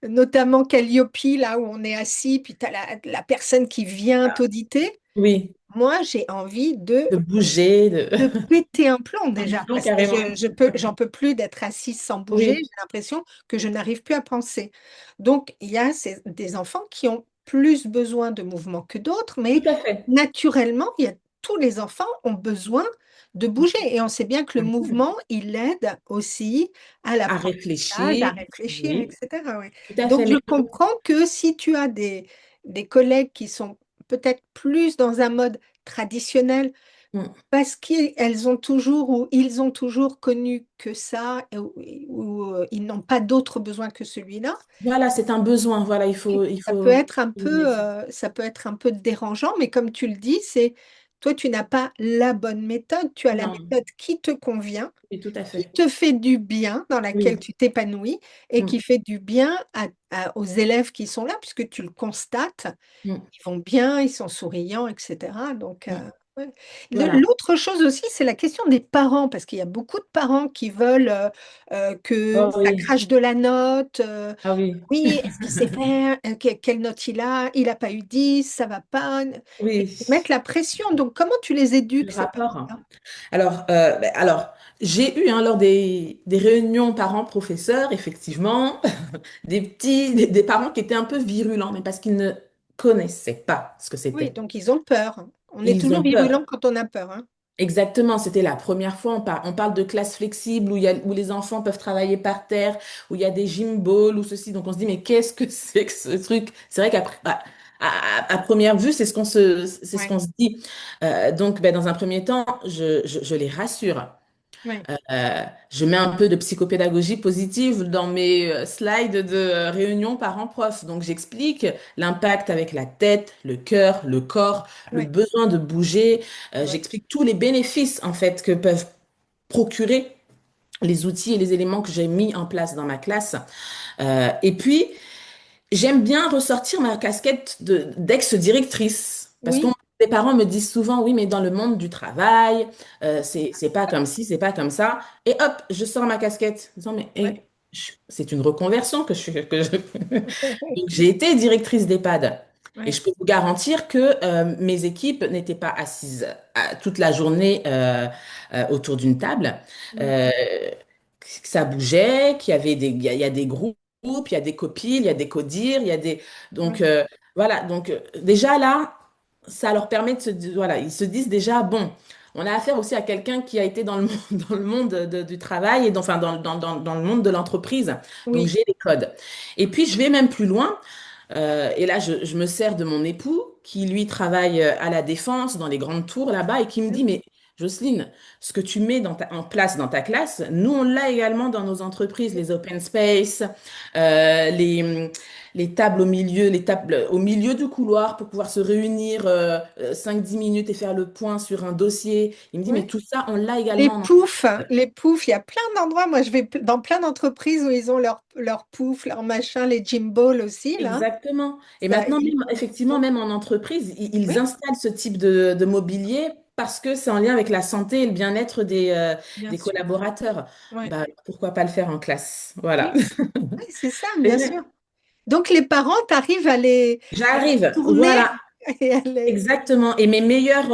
notamment Calliope, là où on est assis, puis tu as la personne qui vient t'auditer. Oui. Moi, j'ai envie De bouger, de... de péter un plomb du déjà, plomb parce que carrément. j'en peux plus d'être assise sans bouger. Oui, J'ai l'impression que je n'arrive plus à penser. Donc, il y a des enfants qui ont plus besoin de mouvement que d'autres, mais tout à fait. naturellement, tous les enfants ont besoin de bouger. Et on sait bien que le Mhm. mouvement, il aide aussi à À l'apprentissage, à réfléchir. réfléchir, Oui, etc. Oui. tout à Donc, fait. je Mais comprends que si tu as des collègues qui sont peut-être plus dans un mode traditionnel, mm, parce qu'elles ont toujours ou ils ont toujours connu que ça, ils n'ont pas d'autre besoin que celui-là. voilà, c'est un besoin. Voilà, il faut, il Ça peut faut être un souligner peu, ça. ça peut être un peu dérangeant, mais comme tu le dis, c'est toi, tu n'as pas la bonne méthode, tu as la Non, méthode qui te convient, oui, tout à qui fait. te fait du bien, dans laquelle Oui. tu t'épanouis et qui Mm, fait du bien aux élèves qui sont là, puisque tu le constates, mm, ils vont bien, ils sont souriants, etc. Donc, mm. Ouais. Voilà. L'autre chose aussi, c'est la question des parents, parce qu'il y a beaucoup de parents qui veulent que Oh ça oui, crache de la note. ah oui, Oui, est-ce qu'il sait faire? Quelle note il a? Il n'a pas eu 10, ça va pas. Et oui, ils mettent la pression. Donc, comment tu les le éduques, ces rapport, hein. parents-là? Alors, j'ai eu hein, lors des réunions parents-professeurs, effectivement, des parents qui étaient un peu virulents, mais parce qu'ils ne connaissaient pas ce que Oui, c'était. donc ils ont peur. On est Ils toujours ont peur. virulent quand on a peur, hein. Exactement, c'était la première fois. On parle de classe flexible où les enfants peuvent travailler par terre, où il y a des gym balls ou ceci. Donc on se dit, mais qu'est-ce que c'est que ce truc? C'est vrai à première vue, c'est ce Ouais, qu'on se dit. Donc, ben, dans un premier temps, je les rassure. ouais, Je mets un peu de psychopédagogie positive dans mes slides de réunion parents-prof. Donc, j'explique l'impact avec la tête, le cœur, le corps, le ouais, besoin de bouger. ouais, J'explique tous les bénéfices, en fait, que peuvent procurer les outils et les éléments que j'ai mis en place dans ma classe. Et puis, j'aime bien ressortir ma casquette d'ex-directrice parce que oui, les parents me disent souvent, oui, mais dans le monde du travail, c'est pas comme ci, c'est pas comme ça. Et hop, je sors ma casquette. En disant, mais ouais, c'est une reconversion Donc, j'ai été directrice d'EHPAD. Et ouais, je peux vous garantir que mes équipes n'étaient pas assises toute la journée autour d'une table. ouais, Euh, que ça bougeait, qu'il y avait il y a des groupes, il y a des copiles, il y a des codir, il y a des... Donc, ouais, voilà. Donc, déjà là, ça leur permet voilà, ils se disent déjà, bon, on a affaire aussi à quelqu'un qui a été dans le monde, dans le monde du travail et enfin, dans le monde de l'entreprise. Donc, oui, j'ai les codes. Et puis, je vais même plus loin. Et là, je me sers de mon époux qui, lui, travaille à la Défense, dans les grandes tours là-bas, et qui me dit, mais Jocelyne, ce que tu mets en place dans ta classe, nous, on l'a également dans nos entreprises, les open space, euh, les, les tables au milieu, les tables au milieu du couloir pour pouvoir se réunir 5-10 minutes et faire le point sur un dossier. Il me dit, mais ouais. tout ça, on l'a également en Les poufs, il y a plein d'endroits. Moi, je vais dans plein d'entreprises où ils ont leur pouf, leur machin, les gym balls aussi, là. Exactement. Et Ça, maintenant, même, effectivement, même en entreprise, ils oui, installent ce type de mobilier parce que c'est en lien avec la santé et le bien-être bien des sûr. collaborateurs. Ouais. Bah, pourquoi pas le faire en classe? Voilà. Oui, oui, c'est ça, C'est bien bien. sûr. Donc, les parents, tu arrives à les J'arrive, tourner voilà, et à les... exactement. Et mes meilleurs,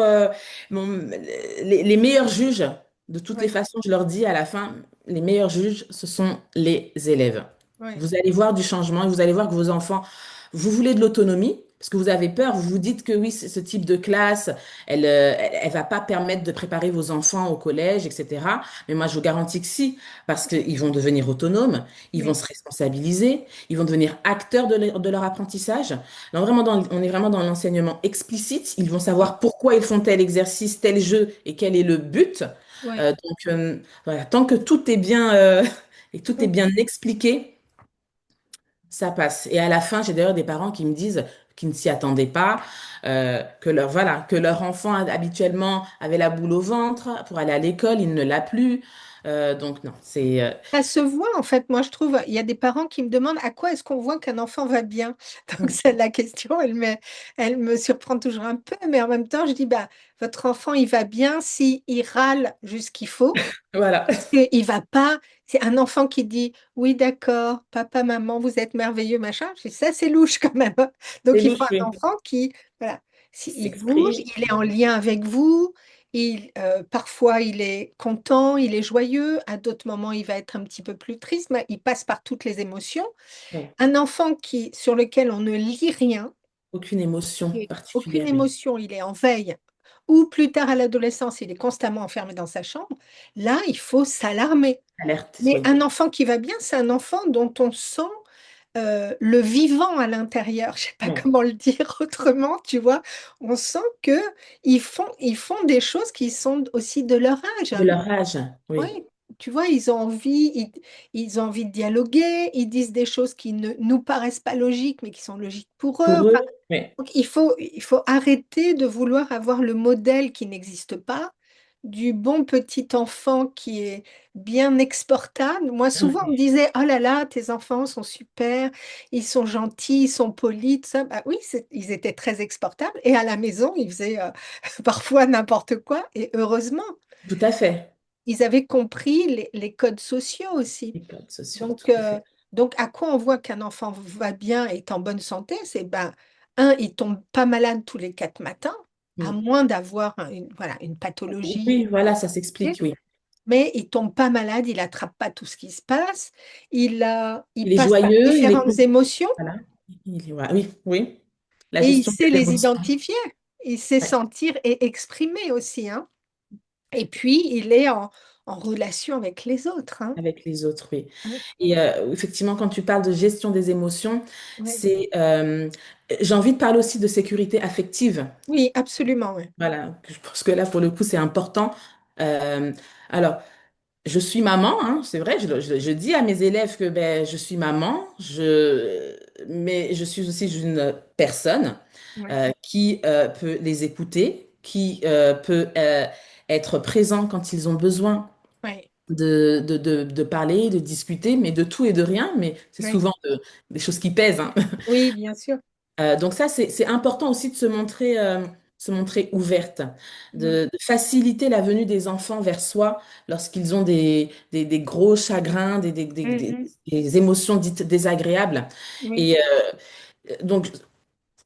les meilleurs juges, de toutes les Oui, façons, je leur dis à la fin, les meilleurs juges, ce sont les élèves. oui, Vous allez voir du changement et vous allez voir que vos enfants, vous voulez de l'autonomie, parce que vous avez peur, vous vous dites que oui, ce type de classe, elle va pas permettre de préparer vos enfants au collège, etc. Mais moi, je vous garantis que si, parce qu'ils vont devenir autonomes, ils vont oui, se responsabiliser, ils vont devenir acteurs de leur apprentissage. Donc, vraiment on est vraiment dans l'enseignement explicite. Ils vont oui, savoir pourquoi ils font tel exercice, tel jeu et quel est le but. oui, Voilà, tant que tout est bien, et tout est oui. bien expliqué, ça passe. Et à la fin, j'ai d'ailleurs des parents qui me disent qu'ils ne s'y attendaient pas, voilà, que leur enfant habituellement avait la boule au ventre pour aller à l'école, il ne l'a plus. Donc non, Ça se voit, en fait. Moi, je trouve, il y a des parents qui me demandent à quoi est-ce qu'on voit qu'un enfant va bien. Donc, Mm. c'est la question, elle me surprend toujours un peu, mais en même temps, je dis, bah, votre enfant, il va bien si il râle juste ce qu'il faut. Voilà, Parce qu'il va pas, c'est un enfant qui dit oui, d'accord, papa, maman, vous êtes merveilleux, machin. Je dis ça, c'est louche quand même. c'est Donc, il faut louche, un oui. enfant qui, voilà, Qui il bouge, s'exprime. il est en lien avec vous. Parfois, il est content, il est joyeux. À d'autres moments, il va être un petit peu plus triste, mais il passe par toutes les émotions. Ouais. Un enfant sur lequel on ne lit rien, Aucune émotion et aucune particulière, oui. émotion, il est en veille, ou plus tard à l'adolescence, il est constamment enfermé dans sa chambre, là, il faut s'alarmer. Alerte, Mais oui. un enfant qui va bien, c'est un enfant dont on sent le vivant à l'intérieur. Je sais pas Ouais. comment le dire autrement, tu vois. On sent que ils font des choses qui sont aussi de leur âge. De leur âge, Oui, oui. tu vois, ils ont envie de dialoguer, ils disent des choses qui ne nous paraissent pas logiques, mais qui sont logiques pour eux. Pour eux, Enfin, oui. donc il faut arrêter de vouloir avoir le modèle qui n'existe pas. du bon petit enfant qui est bien exportable. Moi, souvent, on me Ouais. disait, oh là là, tes enfants sont super, ils sont gentils, ils sont polis, tout ça. Bah oui, ils étales très exportables. Et à la maison, ils faisaient parfois n'importe quoi. Et heureusement, Tout à fait. ils avaient compris les codes sociaux aussi. Les codes sociaux, Donc, tout à fait. à quoi on voit qu'un enfant va bien et est en bonne santé? C'est ben, il tombe pas malade tous les 4 matins, à Mm. moins d'avoir voilà, une pathologie. Oui, voilà, ça s'explique, oui. Mais il tombe pas malade, il attrape pas tout ce qui se passe, il Il est passe par joyeux, il est... différentes émotions Voilà. Oui, oui. La et il gestion sait des les émotions. identifier, il sait Ouais, sentir et exprimer aussi, hein. Et puis, il est en relation avec les autres, hein. avec les autres, oui. Ouais, Et effectivement, quand tu parles de gestion des émotions, ouais. c'est... j'ai envie de parler aussi de sécurité affective. Oui, absolument, ouais. Voilà, je pense que là, pour le coup, c'est important. Euh, alors, je suis maman, hein, c'est vrai, je dis à mes élèves que ben, je suis maman, mais je suis aussi une personne Ouais, qui peut les écouter, qui peut être présent quand ils ont besoin ouais, de parler, de discuter, mais de tout et de rien, mais c'est ouais. souvent des choses qui pèsent, hein. Oui, bien sûr. Donc ça, c'est important aussi de se montrer ouverte, Ouais. de faciliter la venue des enfants vers soi lorsqu'ils ont des gros chagrins, Mhm. des émotions dites désagréables. Oui. Et donc,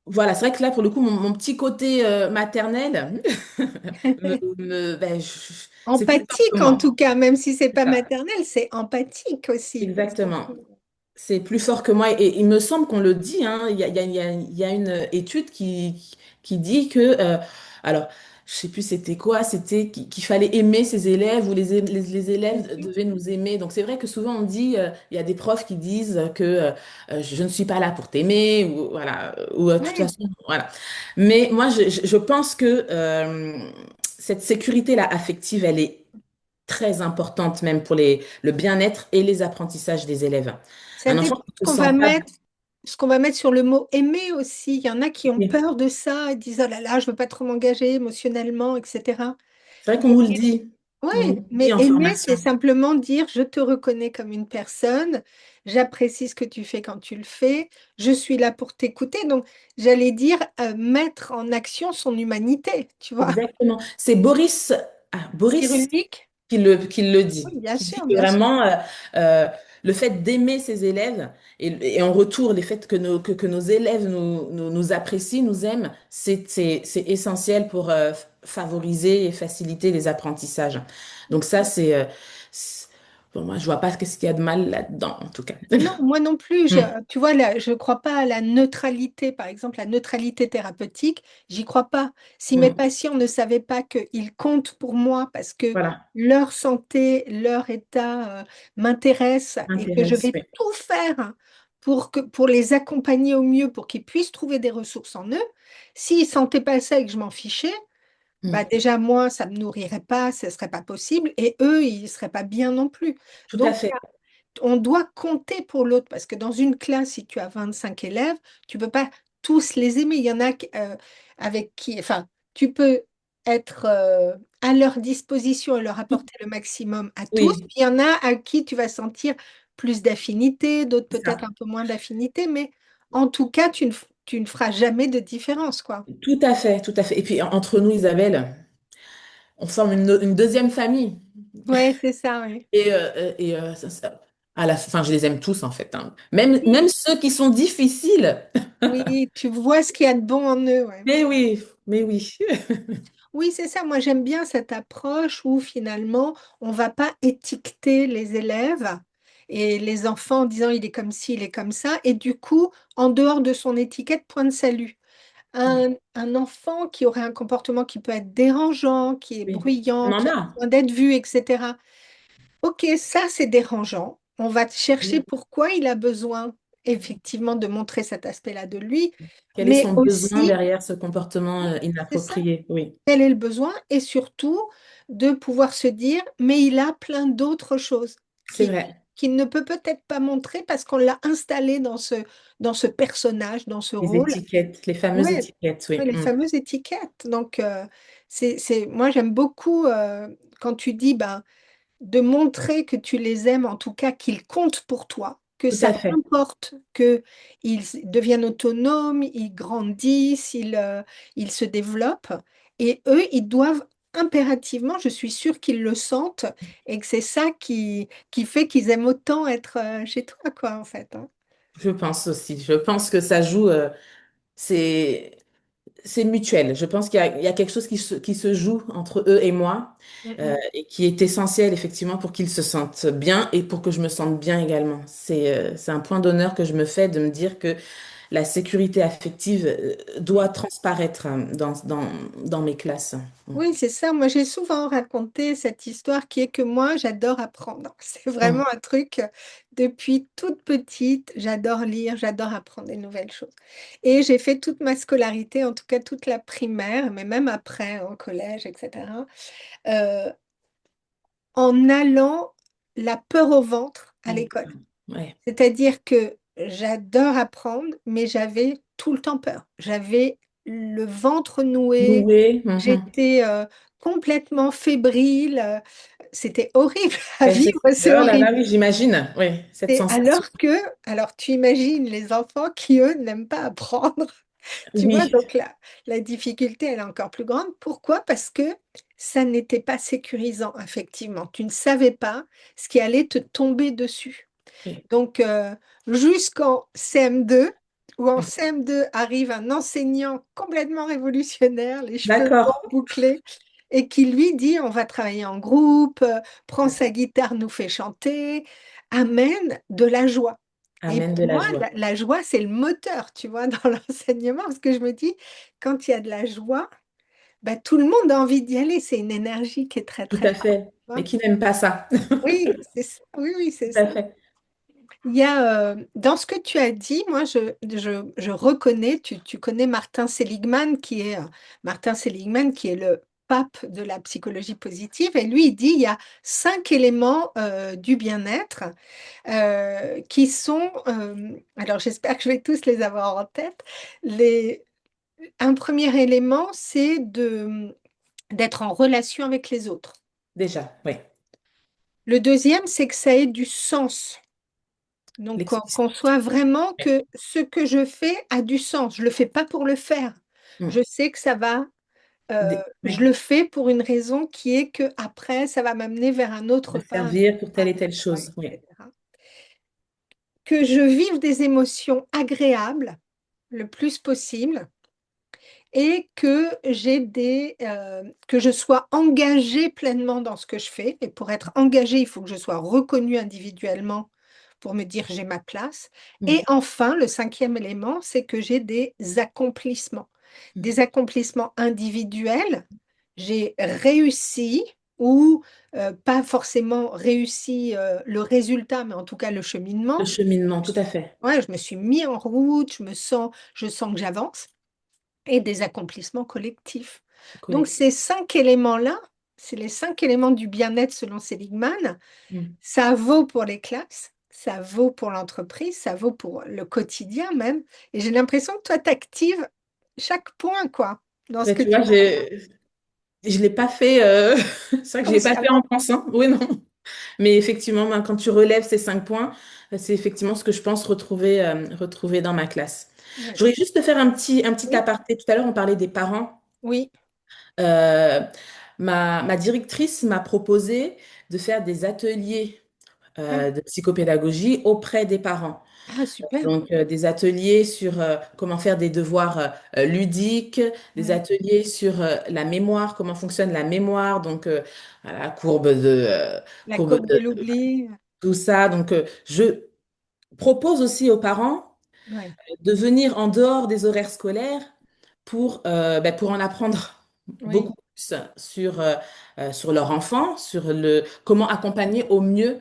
voilà, c'est vrai que là, pour le coup, mon petit côté maternel, ben, c'est plus fort que Empathique en moi. tout cas, même si c'est C'est pas ça. maternel, c'est empathique aussi. Exactement. C'est plus fort que moi. Et il me semble qu'on le dit, hein, il y a une étude qui dit que, alors, je sais plus c'était quoi, c'était qu'il fallait aimer ses élèves ou les élèves Mhm. devaient nous aimer. Donc c'est vrai que souvent on dit, il y a des profs qui disent que je ne suis pas là pour t'aimer, ou voilà, ou de toute Ouais. façon, voilà. Mais moi, je pense que cette sécurité-là affective, elle est très importante même pour le bien-être et les apprentissages des élèves. Ça Un enfant dépend qui ne se sent pas... ce qu'on va mettre sur le mot aimer aussi. Il y en a qui ont Oui. peur de ça et disent oh là là, je veux pas trop m'engager émotionnellement, etc. C'est vrai qu'on nous le dit. On nous Ouais, le dit mais en aimer, c'est formation. simplement dire je te reconnais comme une personne, j'apprécie ce que tu fais quand tu le fais, je suis là pour t'écouter. Donc, j'allais dire mettre en action son humanité, tu vois. Exactement. C'est Boris Cyrulnik? qui le dit, Oui, bien qui dit sûr, que bien sûr. vraiment euh, le fait d'aimer ses élèves et en retour, les faits que nos élèves nous apprécient, nous aiment, c'est essentiel pour favoriser et faciliter les apprentissages. Donc ça, bon, moi, je vois pas ce qu'il y a de mal là-dedans, en tout cas. Non, moi non plus. Mm, Tu vois, là, je ne crois pas à la neutralité, par exemple, la neutralité thérapeutique, j'y crois pas. Si mes mm. patients ne savaient pas qu'ils comptent pour moi parce que Voilà, leur santé, leur état, m'intéresse et que je m'intéresse, vais oui. tout faire pour les accompagner au mieux, pour qu'ils puissent trouver des ressources en eux, s'ils ne sentaient pas ça et que je m'en fichais, bah Mm. déjà, moi, ça ne me nourrirait pas, ce ne serait pas possible, et eux, ils ne seraient pas bien non plus. Tout à Donc, fait. on doit compter pour l'autre parce que dans une classe, si tu as 25 élèves, tu peux pas tous les aimer. Il y en a avec qui, enfin, tu peux être à leur disposition et leur apporter le maximum à tous. Oui, Puis il y en a à qui tu vas sentir plus d'affinité, d'autres c'est peut-être ça. un peu moins d'affinité, mais en tout cas, tu ne feras jamais de différence, quoi. Tout à fait, tout à fait. Et puis entre nous, Isabelle, on forme une deuxième famille. Ouais, c'est ça, ouais. À la fin, je les aime tous en fait, hein. Oui, Même ceux qui sont difficiles. oui, tu vois ce qu'il y a de bon en eux, ouais. Mais oui. Oui, c'est ça. Moi, j'aime bien cette approche où finalement, on va pas étiqueter les élèves et les enfants en disant il est comme ci, il est comme ça. Et du coup, en dehors de son étiquette, point de salut. Un enfant qui aurait un comportement qui peut être dérangeant, qui est Oui. On bruyant, en qui a a. besoin d'être vu, etc. Ok, ça, c'est dérangeant. On va chercher Oui. pourquoi il a besoin effectivement de montrer cet aspect-là de lui, Quel est mais son besoin aussi, derrière ce comportement c'est ça, inapproprié? Oui, quel est le besoin et surtout de pouvoir se dire, mais il a plein d'autres choses c'est vrai. qu'il ne peut peut-être pas montrer parce qu'on l'a installé dans ce personnage, dans ce Les rôle. étiquettes, les fameuses Ouais, étiquettes, oui. ouais, les Mm. fameuses étiquettes. Donc, Moi, j'aime beaucoup quand tu dis ben, de montrer que tu les aimes, en tout cas qu'ils comptent pour toi, que Tout ça à fait. t'importe qu'ils deviennent autonomes, ils grandissent, ils se développent. Et eux, ils doivent impérativement, je suis sûre qu'ils le sentent, et que c'est ça qui fait qu'ils aiment autant être chez toi, quoi, en fait, hein. Je pense aussi. Je pense que ça joue. C'est c'est mutuel. Je pense qu'il y a quelque chose qui se joue entre eux et moi Mm, mm. et qui est essentiel effectivement pour qu'ils se sentent bien et pour que je me sente bien également. C'est un point d'honneur que je me fais de me dire que la sécurité affective doit transparaître dans mes classes. Oui, c'est ça. Moi, j'ai souvent raconté cette histoire qui est que moi, j'adore apprendre. C'est vraiment Mm. un truc, depuis toute petite, j'adore lire, j'adore apprendre des nouvelles choses. Et j'ai fait toute ma scolarité, en tout cas toute la primaire, mais même après, en collège, etc., euh, en allant la peur au ventre à À l'école. l'école. Ouais. C'est-à-dire que j'adore apprendre, mais j'avais tout le temps peur. J'avais le ventre noué, Nouer. Mhm. j'étais complètement fébrile. C'était horrible à vivre, c'est Oh là là, horrible. oui, j'imagine. Oui, cette Et sensation. alors tu imagines les enfants qui, eux, n'aiment pas apprendre. Tu vois, Oui, donc la difficulté, elle est encore plus grande. Pourquoi? Parce que ça n'était pas sécurisant, effectivement. Tu ne savais pas ce qui allait te tomber dessus. oui. Donc, jusqu'en CM2, où en CM2 arrive un enseignant complètement révolutionnaire, les cheveux D'accord. longs, bouclés, et qui lui dit, on va travailler en groupe, prend sa guitare, nous fait chanter, amène de la joie. Et Amène de pour la moi, joie. la joie, c'est le moteur, tu vois, dans l'enseignement, parce que je me dis, quand il y a de la joie, bah, tout le monde a envie d'y aller. C'est une énergie qui est très, Tout très à forte. fait. Tu vois. Mais qui n'aime pas ça? Oui, c'est ça. Oui, oui, c'est Tout à ça. fait. Il y a, dans ce que tu as dit, moi, je reconnais, tu connais Martin Seligman, qui est le pape de la psychologie positive, et lui, il dit, il y a 5 éléments du bien-être qui sont, alors j'espère que je vais tous les avoir en tête. Les, un premier élément, c'est d'être en relation avec les autres. Déjà, oui. Le deuxième, c'est que ça ait du sens. Donc, qu'on L'explicite. soit vraiment Oui. que ce que je fais a du sens. Je ne le fais pas pour le faire. Je Mm. sais que ça va, je Oui. le fais pour une raison qui est que après, ça va m'amener vers un autre Me pas, un servir pour pas, telle et telle chose. Oui. etc. Que je vive des émotions agréables le plus possible et que je sois engagée pleinement dans ce que je fais. Et pour être engagée, il faut que je sois reconnue individuellement pour me dire j'ai ma place. Et Mm. enfin, le cinquième élément, c'est que j'ai Mm. des accomplissements individuels. J'ai réussi ou pas forcément réussi le résultat, mais en tout cas le Le cheminement. cheminement, tout à fait. Ouais, je me suis mis en route, je sens que j'avance et des accomplissements collectifs. Donc, Collectif. ces 5 éléments-là, c'est les 5 éléments du bien-être selon Seligman. Mm. Ça vaut pour les classes, ça vaut pour l'entreprise, ça vaut pour le quotidien même. Et j'ai l'impression que toi, tu actives chaque point, quoi, dans ce Mais que tu vois, tu dis je l'ai pas fait. C'est vrai que je l'ai pas fait en consciemment. pensant. Oui, non. Mais effectivement, ben, quand tu relèves ces 5 points, c'est effectivement ce que je pense retrouver dans ma classe. Ouais. J'aurais juste te faire un petit Oui, aparté. Tout à l'heure, on parlait des parents. oui. Euh, ma directrice m'a proposé de faire des ateliers Ah, de psychopédagogie auprès des parents. ah, super. Donc, des ateliers sur comment faire des devoirs ludiques, des Ouais. ateliers sur la mémoire, comment fonctionne la mémoire, donc voilà, La courbe courbe de l'oubli. tout ça. Donc, je propose aussi aux parents Ouais. de venir en dehors des horaires scolaires pour en apprendre Oui, beaucoup plus sur leur enfant, sur comment accompagner au mieux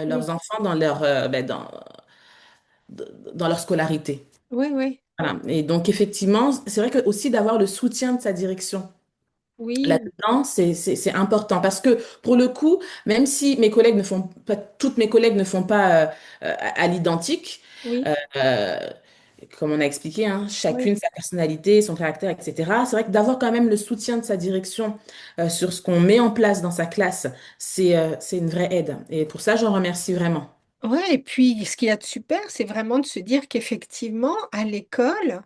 oui, leurs enfants dans leur scolarité. oui, oui, Voilà. Et donc, effectivement, c'est vrai que aussi d'avoir le soutien de sa direction oui, là-dedans, c'est important. Parce que, pour le coup, même si mes collègues ne font pas, toutes mes collègues ne font pas à l'identique, oui, euh, comme on a expliqué, hein, Oui. chacune sa personnalité, son caractère, etc. C'est vrai que d'avoir quand même le soutien de sa direction sur ce qu'on met en place dans sa classe, c'est une vraie aide. Et pour ça, j'en remercie vraiment. Ouais, et puis ce qu'il y a de super, c'est vraiment de se dire qu'effectivement, à l'école,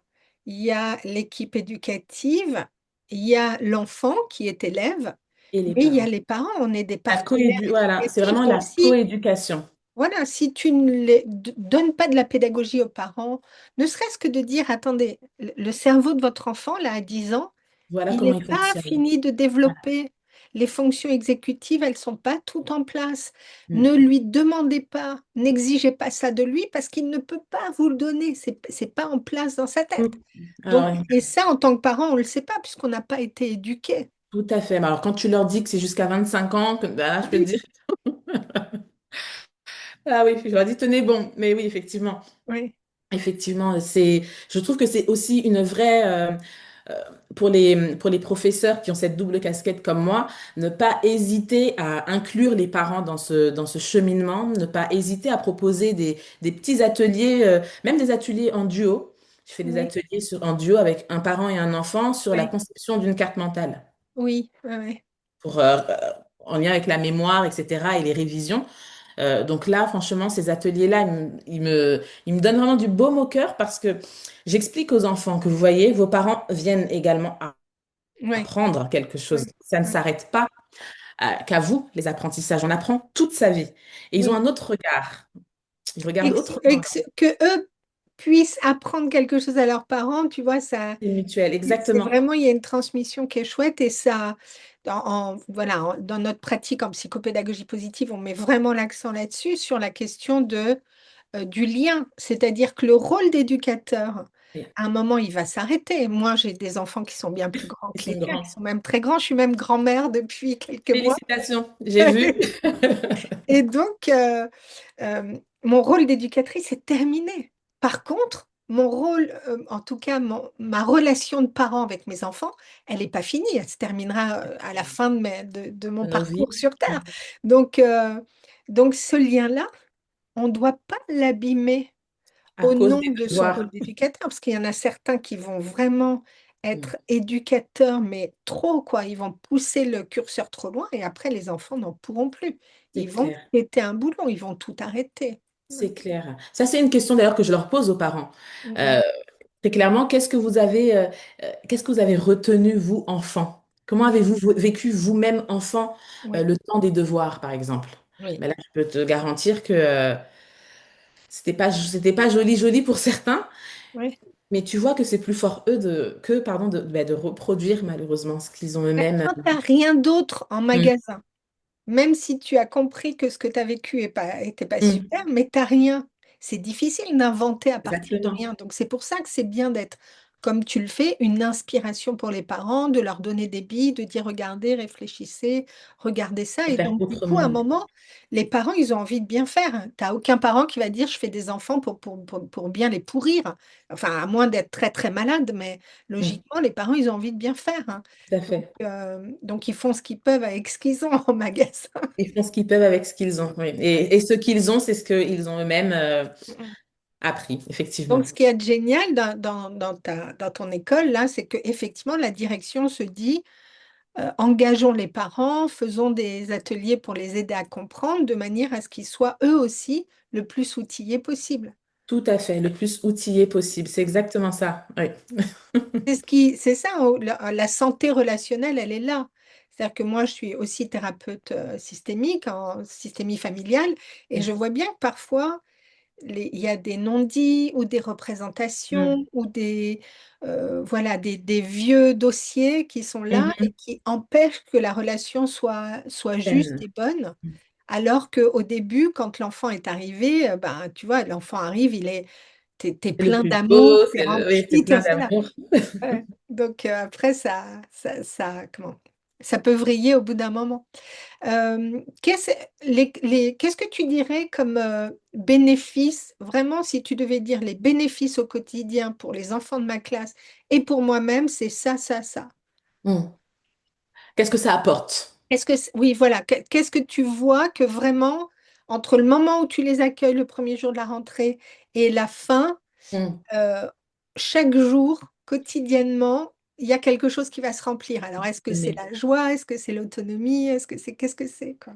il y a l'équipe éducative, il y a l'enfant qui est élève, Et les mais il y a parents. les parents, on est des La partenaires coédu, voilà, c'est éducatifs. vraiment Donc la si, coéducation. voilà, si tu ne donnes pas de la pédagogie aux parents, ne serait-ce que de dire, attendez, le cerveau de votre enfant, là, à 10 ans, Voilà il comment n'est il pas fonctionne. fini de Voilà. développer. Les fonctions exécutives, elles ne sont pas toutes en place. Mm. Ne lui demandez pas, n'exigez pas ça de lui parce qu'il ne peut pas vous le donner. C'est pas en place dans sa Mm. tête. Ah Donc, ouais, et ça, en tant que parent, on ne le sait pas puisqu'on n'a pas été éduqué. tout à fait. Mais alors, quand tu leur dis que c'est jusqu'à 25 ans, ben là, je peux te Oui, dire, ah oui, je leur dis, tenez bon. Mais oui, effectivement. oui, Effectivement, je trouve que c'est aussi une vraie, euh, pour les professeurs qui ont cette double casquette comme moi, ne pas hésiter à inclure les parents dans ce cheminement, ne pas hésiter à proposer des petits ateliers, même des ateliers en duo. Je fais des oui, ateliers en duo avec un parent et un enfant sur la oui, conception d'une carte mentale, oui, oui, oui. pour, en lien avec la mémoire, etc., et les révisions. Donc là, franchement, ces ateliers-là, ils me donnent vraiment du baume au cœur parce que j'explique aux enfants que vous voyez, vos parents viennent également Oui, apprendre quelque oui, chose. Ça ne oui. s'arrête pas qu'à vous, les apprentissages. On apprend toute sa vie. Et ils ont Oui. un autre regard. Ils regardent Et autrement. que eux puissent apprendre quelque chose à leurs parents, tu vois, ça. C'est mutuel, C'est exactement. vraiment, il y a une transmission qui est chouette et ça, voilà, dans notre pratique en psychopédagogie positive, on met vraiment l'accent là-dessus, sur la question du lien. C'est-à-dire que le rôle d'éducateur, Et à un moment, il va s'arrêter. Moi, j'ai des enfants qui sont bien plus grands ils que sont les tiens, qui grands. sont même très grands. Je suis même grand-mère depuis quelques mois. Félicitations, j'ai vu. Et donc, mon rôle d'éducatrice est terminé. Par contre, mon rôle, en tout cas, ma relation de parent avec mes enfants, elle n'est pas finie. Elle se terminera à la fin de mon De nos vies, parcours sur Terre. Donc, donc ce lien-là, on ne doit pas l'abîmer à au cause nom des de son rôle devoirs. d'éducateur, parce qu'il y en a certains qui vont vraiment Mm. être éducateurs, mais trop, quoi. Ils vont pousser le curseur trop loin et après, les enfants n'en pourront plus. C'est Ils vont clair. péter un boulon, ils vont tout arrêter. Ouais. C'est clair. Ça, c'est une question d'ailleurs que je leur pose aux parents. Mhm. Euh, Très clairement, qu'est-ce que vous avez retenu, vous, enfant? Comment Mhm. avez-vous vécu vous-même, enfant, Oui, le temps des devoirs, par exemple? oui, Mais là, je peux te garantir que c'était pas joli, joli pour certains, oui. mais tu vois que c'est plus fort, eux, pardon, de reproduire, malheureusement, ce qu'ils ont Mais eux-mêmes. quand tu n'as rien d'autre en Mm, magasin, même si tu as compris que ce que tu as vécu était pas mm, super, mais tu n'as rien. C'est difficile d'inventer à partir de exactement. rien. Donc c'est pour ça que c'est bien d'être, comme tu le fais, une inspiration pour les parents, de leur donner des billes, de dire regardez, réfléchissez, regardez ça. De Et faire donc du coup, à un autrement. moment, les parents, ils ont envie de bien faire. Tu n'as aucun parent qui va dire je fais des enfants pour bien les pourrir. Enfin, à moins d'être très très malade, mais Mm, logiquement, les parents, ils ont envie de bien faire, hein. tout à fait. Donc, ils font ce qu'ils peuvent avec ce qu'ils ont en magasin. Ils font ce qu'ils peuvent avec ce qu'ils ont. Oui. Et ce qu'ils ont, c'est ce qu'ils ont eux-mêmes appris, Donc, effectivement. ce qui est génial dans ton école, là, c'est qu'effectivement, la direction se dit, engageons les parents, faisons des ateliers pour les aider à comprendre, de manière à ce qu'ils soient eux aussi le plus outillés possible. Tout à fait, le plus outillé possible. C'est exactement ça. Oui. C'est ça, hein, la santé relationnelle, elle est là. C'est-à-dire que moi, je suis aussi thérapeute systémique, en systémie familiale, et je vois bien que parfois, il y a des non-dits ou des représentations Mm. ou voilà, des vieux dossiers qui sont là et Mhm. qui empêchent que la relation soit juste Peine. et bonne. Alors qu'au début, quand l'enfant est arrivé, ben, tu vois, l'enfant arrive, t'es C'est le plein plus d'amour, beau, t'es oui, c'est rempli, plein voilà. d'amour. Ouais. Donc après, ça peut vriller au bout d'un moment. Qu'est-ce que tu dirais comme bénéfice, vraiment, si tu devais dire les bénéfices au quotidien pour les enfants de ma classe et pour moi-même, c'est ça, ça, ça. Mm. Qu'est-ce que ça apporte? Oui, voilà, qu'est-ce que tu vois que vraiment, entre le moment où tu les accueilles le premier jour de la rentrée et la fin, Mm. euh, chaque jour, quotidiennement, il y a quelque chose qui va se remplir. Alors, est-ce que c'est Mais, la joie? Est-ce que c'est l'autonomie? Est-ce que c'est qu'est-ce que c'est, quoi?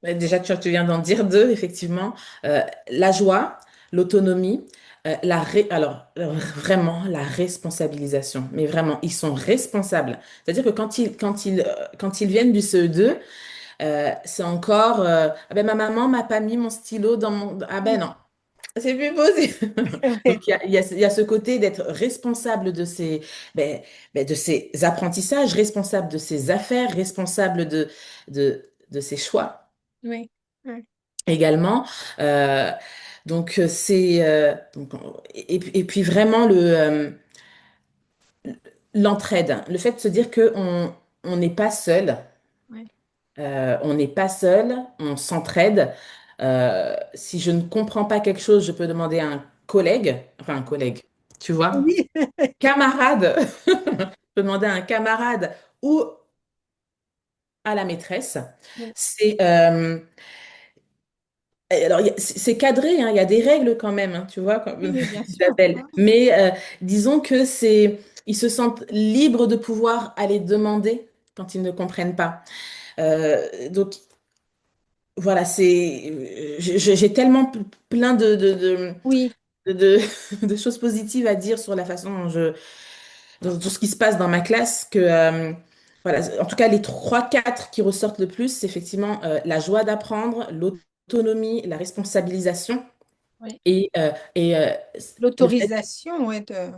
déjà, tu viens d'en dire deux, effectivement. La joie, l'autonomie, alors vraiment la responsabilisation. Mais vraiment, ils sont responsables. C'est-à-dire que quand ils viennent du CE2, c'est encore ah ben, ma maman m'a pas mis mon stylo dans mon. Ah ben non. C'est plus possible. Ouais, Donc, il y a ce côté d'être responsable ben, de ses apprentissages, responsable de ses affaires, responsable de ses choix oui, ouais, également. Euh, et puis vraiment l'entraide, le fait de se dire que on n'est pas seul, ouais. on n'est pas seul, on s'entraide. Si je ne comprends pas quelque chose, je peux demander à un collègue, tu vois, Oui, camarade, je peux demander à un camarade ou à la maîtresse. oui, C'est alors c'est cadré, hein, il y a des règles quand même, hein, tu vois, comme oui, bien sûr. Isabelle. Ouais, Mais disons que ils se sentent libres de pouvoir aller demander quand ils ne comprennent pas. Donc voilà, j'ai tellement plein oui, de choses positives à dire sur la façon dans tout ce qui se passe dans ma classe que, voilà, en tout cas, les trois, quatre qui ressortent le plus, c'est effectivement la joie d'apprendre, l'autonomie, la responsabilisation oui. et le fait L'autorisation, ouais, de...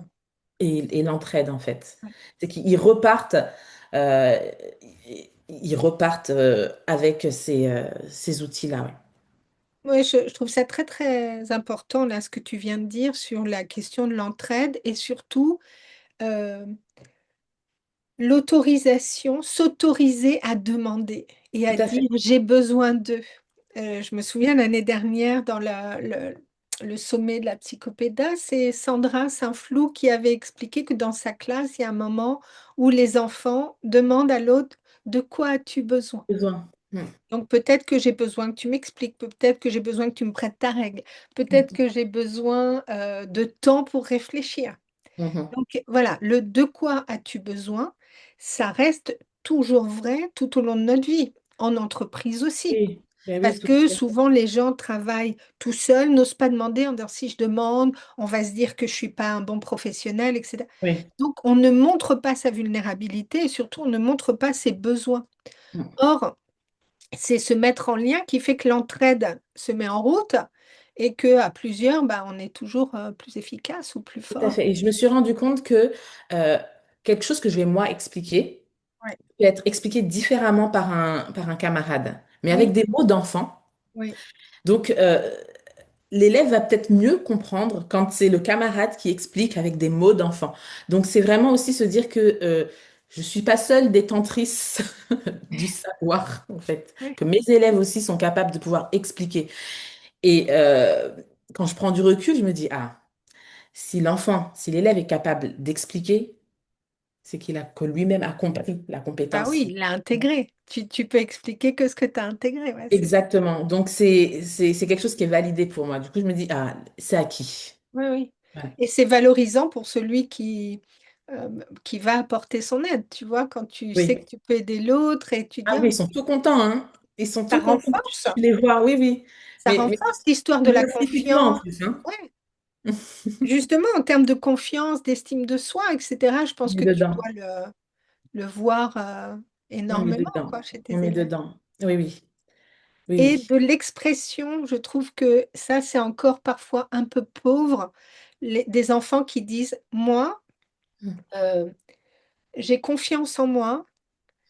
et l'entraide, en fait. ouais. C'est euh, ils repartent avec ces outils-là, ouais. Ouais, je trouve ça très, très important, là, ce que tu viens de dire sur la question de l'entraide et surtout euh, l'autorisation, s'autoriser à demander et à Tout à dire fait. j'ai besoin d'eux. Je me souviens l'année dernière dans le sommet de la psychopéda, c'est Sandra Saint-Flou qui avait expliqué que dans sa classe, il y a un moment où les enfants demandent à l'autre de quoi as-tu besoin? Besoin. Mm. Donc peut-être que j'ai besoin que tu m'expliques, peut-être que j'ai besoin que tu me prêtes ta règle, peut-être Mm. que j'ai besoin de temps pour réfléchir. Mhm. Donc voilà, le de quoi as-tu besoin, ça reste toujours vrai tout au long de notre vie, en entreprise aussi. Oui, ben oui, Parce tout à que fait. souvent les gens travaillent tout seuls, n'osent pas demander, en disant si je demande, on va se dire que je suis pas un bon professionnel, etc. Oui. Donc on ne montre pas sa vulnérabilité et surtout on ne montre pas ses besoins. Mm. Or, c'est se mettre en lien qui fait que l'entraide se met en route et que à plusieurs, bah, on est toujours plus efficace ou plus Tout à fort. fait. Et je me suis rendu compte que euh, quelque chose que je vais moi expliquer Ouais. peut être expliqué différemment par un camarade, mais avec Oui, des mots d'enfant. oui. Donc, l'élève va peut-être mieux comprendre quand c'est le camarade qui explique avec des mots d'enfant. Donc, c'est vraiment aussi se dire que je ne suis pas seule détentrice du savoir, en fait, Oui. que mes élèves aussi sont capables de pouvoir expliquer. Et quand je prends du recul, je me dis, ah, si l'élève est capable d'expliquer, c'est que lui-même a compris la Bah oui, compétence. il l'a intégré. Tu peux expliquer que ce que tu as intégré, ouais, c'est ça. Exactement. Donc, c'est quelque chose qui est validé pour moi. Du coup, je me dis, ah, c'est acquis. Oui, oui. Voilà. Et c'est valorisant pour celui qui va apporter son aide, tu vois, quand tu sais que Oui. tu peux aider l'autre et tu Ah dis, ah, oui, ils sont tout contents, hein. Ils sont ça tout contents que renforce, tu les vois. Oui, oui. ça Mais renforce l'histoire de la scientifiquement en confiance. plus, hein. Ouais. Justement, en termes de confiance, d'estime de soi, etc., je pense On est que tu dedans. dois le voir On est énormément, dedans. quoi, chez tes On est élèves. dedans. Oui, oui. Oui, Et oui. de l'expression, je trouve que ça, c'est encore parfois un peu pauvre, des enfants qui disent, moi, Mm, euh, j'ai confiance en moi,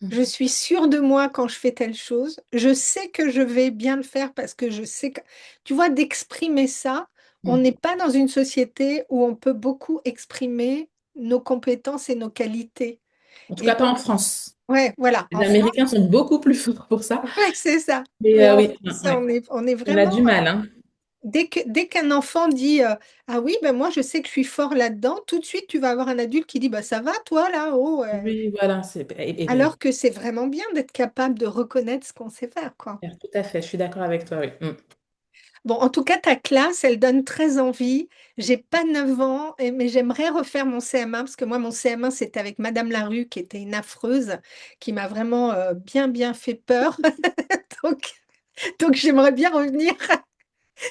mm, je suis sûre de moi quand je fais telle chose, je sais que je vais bien le faire parce que je sais que... Tu vois, d'exprimer ça, on mm. n'est pas dans une société où on peut beaucoup exprimer nos compétences et nos qualités. En tout Et cas, pas en donc, France. ouais, voilà, Les en France, Américains sont beaucoup plus forts pour ça. ouais, c'est ça. Mais Mais en oui, France, ouais. on est On a vraiment... du mal, hein. dès qu'un enfant dit ah oui, ben moi je sais que je suis fort là-dedans, tout de suite tu vas avoir un adulte qui dit bah ça va toi là-haut. Oui, voilà. Alors que c'est vraiment bien d'être capable de reconnaître ce qu'on sait faire, quoi. Tout à fait. Je suis d'accord avec toi, oui. Mm. Bon, en tout cas, ta classe, elle donne très envie. J'ai pas 9 ans, mais j'aimerais refaire mon CM1 parce que moi, mon CM1, c'était avec Madame Larue, qui était une affreuse, qui m'a vraiment bien, bien fait peur. Donc, donc j'aimerais bien revenir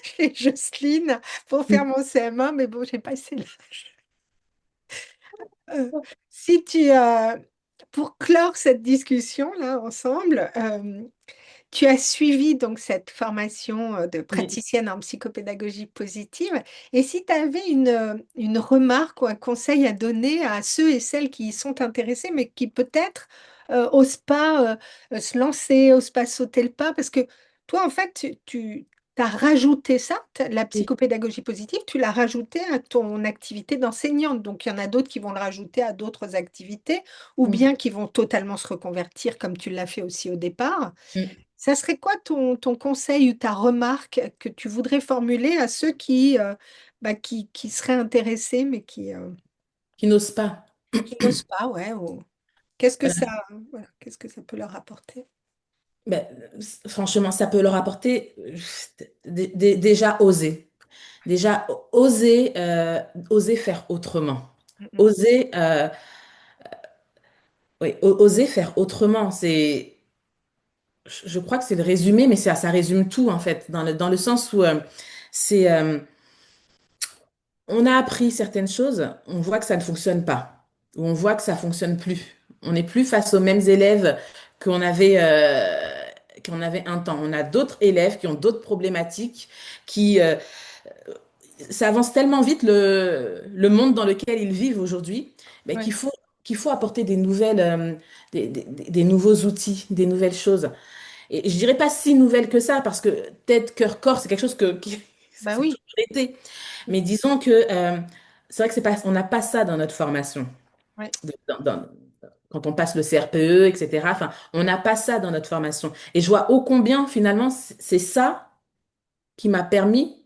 chez Jocelyne pour faire mon CM1, mais bon, j'ai passé l'âge. Euh, si tu, pour clore cette discussion là ensemble, tu as suivi donc cette formation de Oui. praticienne en psychopédagogie positive. Et si tu avais une remarque ou un conseil à donner à ceux et celles qui y sont intéressés, mais qui peut-être osent pas se lancer, osent pas sauter le pas, parce que toi, en fait, tu as rajouté ça, la Oui. psychopédagogie positive, tu l'as rajouté à ton activité d'enseignante. Donc, il y en a d'autres qui vont le rajouter à d'autres activités, ou Mm. bien qui vont totalement se reconvertir, comme tu l'as fait aussi au départ. Mm. Ça serait quoi ton conseil ou ta remarque que tu voudrais formuler à ceux qui seraient intéressés mais Qui n'osent pas. qui n'osent pas, ouais, ou qu'est-ce que Euh, ça, voilà, qu'est-ce que ça peut leur apporter? ben, franchement, ça peut leur apporter déjà oser. Déjà, oser faire autrement. Mm, mm. Oser, oui, oser faire autrement. Je crois que c'est le résumé, mais ça résume tout, en fait, dans le sens où c'est, on a appris certaines choses, on voit que ça ne fonctionne pas, ou on voit que ça fonctionne plus. On n'est plus face aux mêmes élèves qu'on avait un temps. On a d'autres élèves qui ont d'autres problématiques, qui, ça avance tellement vite le monde dans lequel ils vivent aujourd'hui, mais Ouais, qu'il faut apporter des nouveaux outils, des nouvelles choses. Et je dirais pas si nouvelles que ça, parce que tête, cœur, corps, c'est quelque chose bah ça a oui, toujours été. mm, Mais disons que c'est vrai que c'est pas, on n'a pas ça dans notre formation. ouais, De- dans- dans- Quand on passe le CRPE, etc. Enfin, on n'a pas ça dans notre formation. Et je vois ô combien, finalement, c'est ça qui m'a permis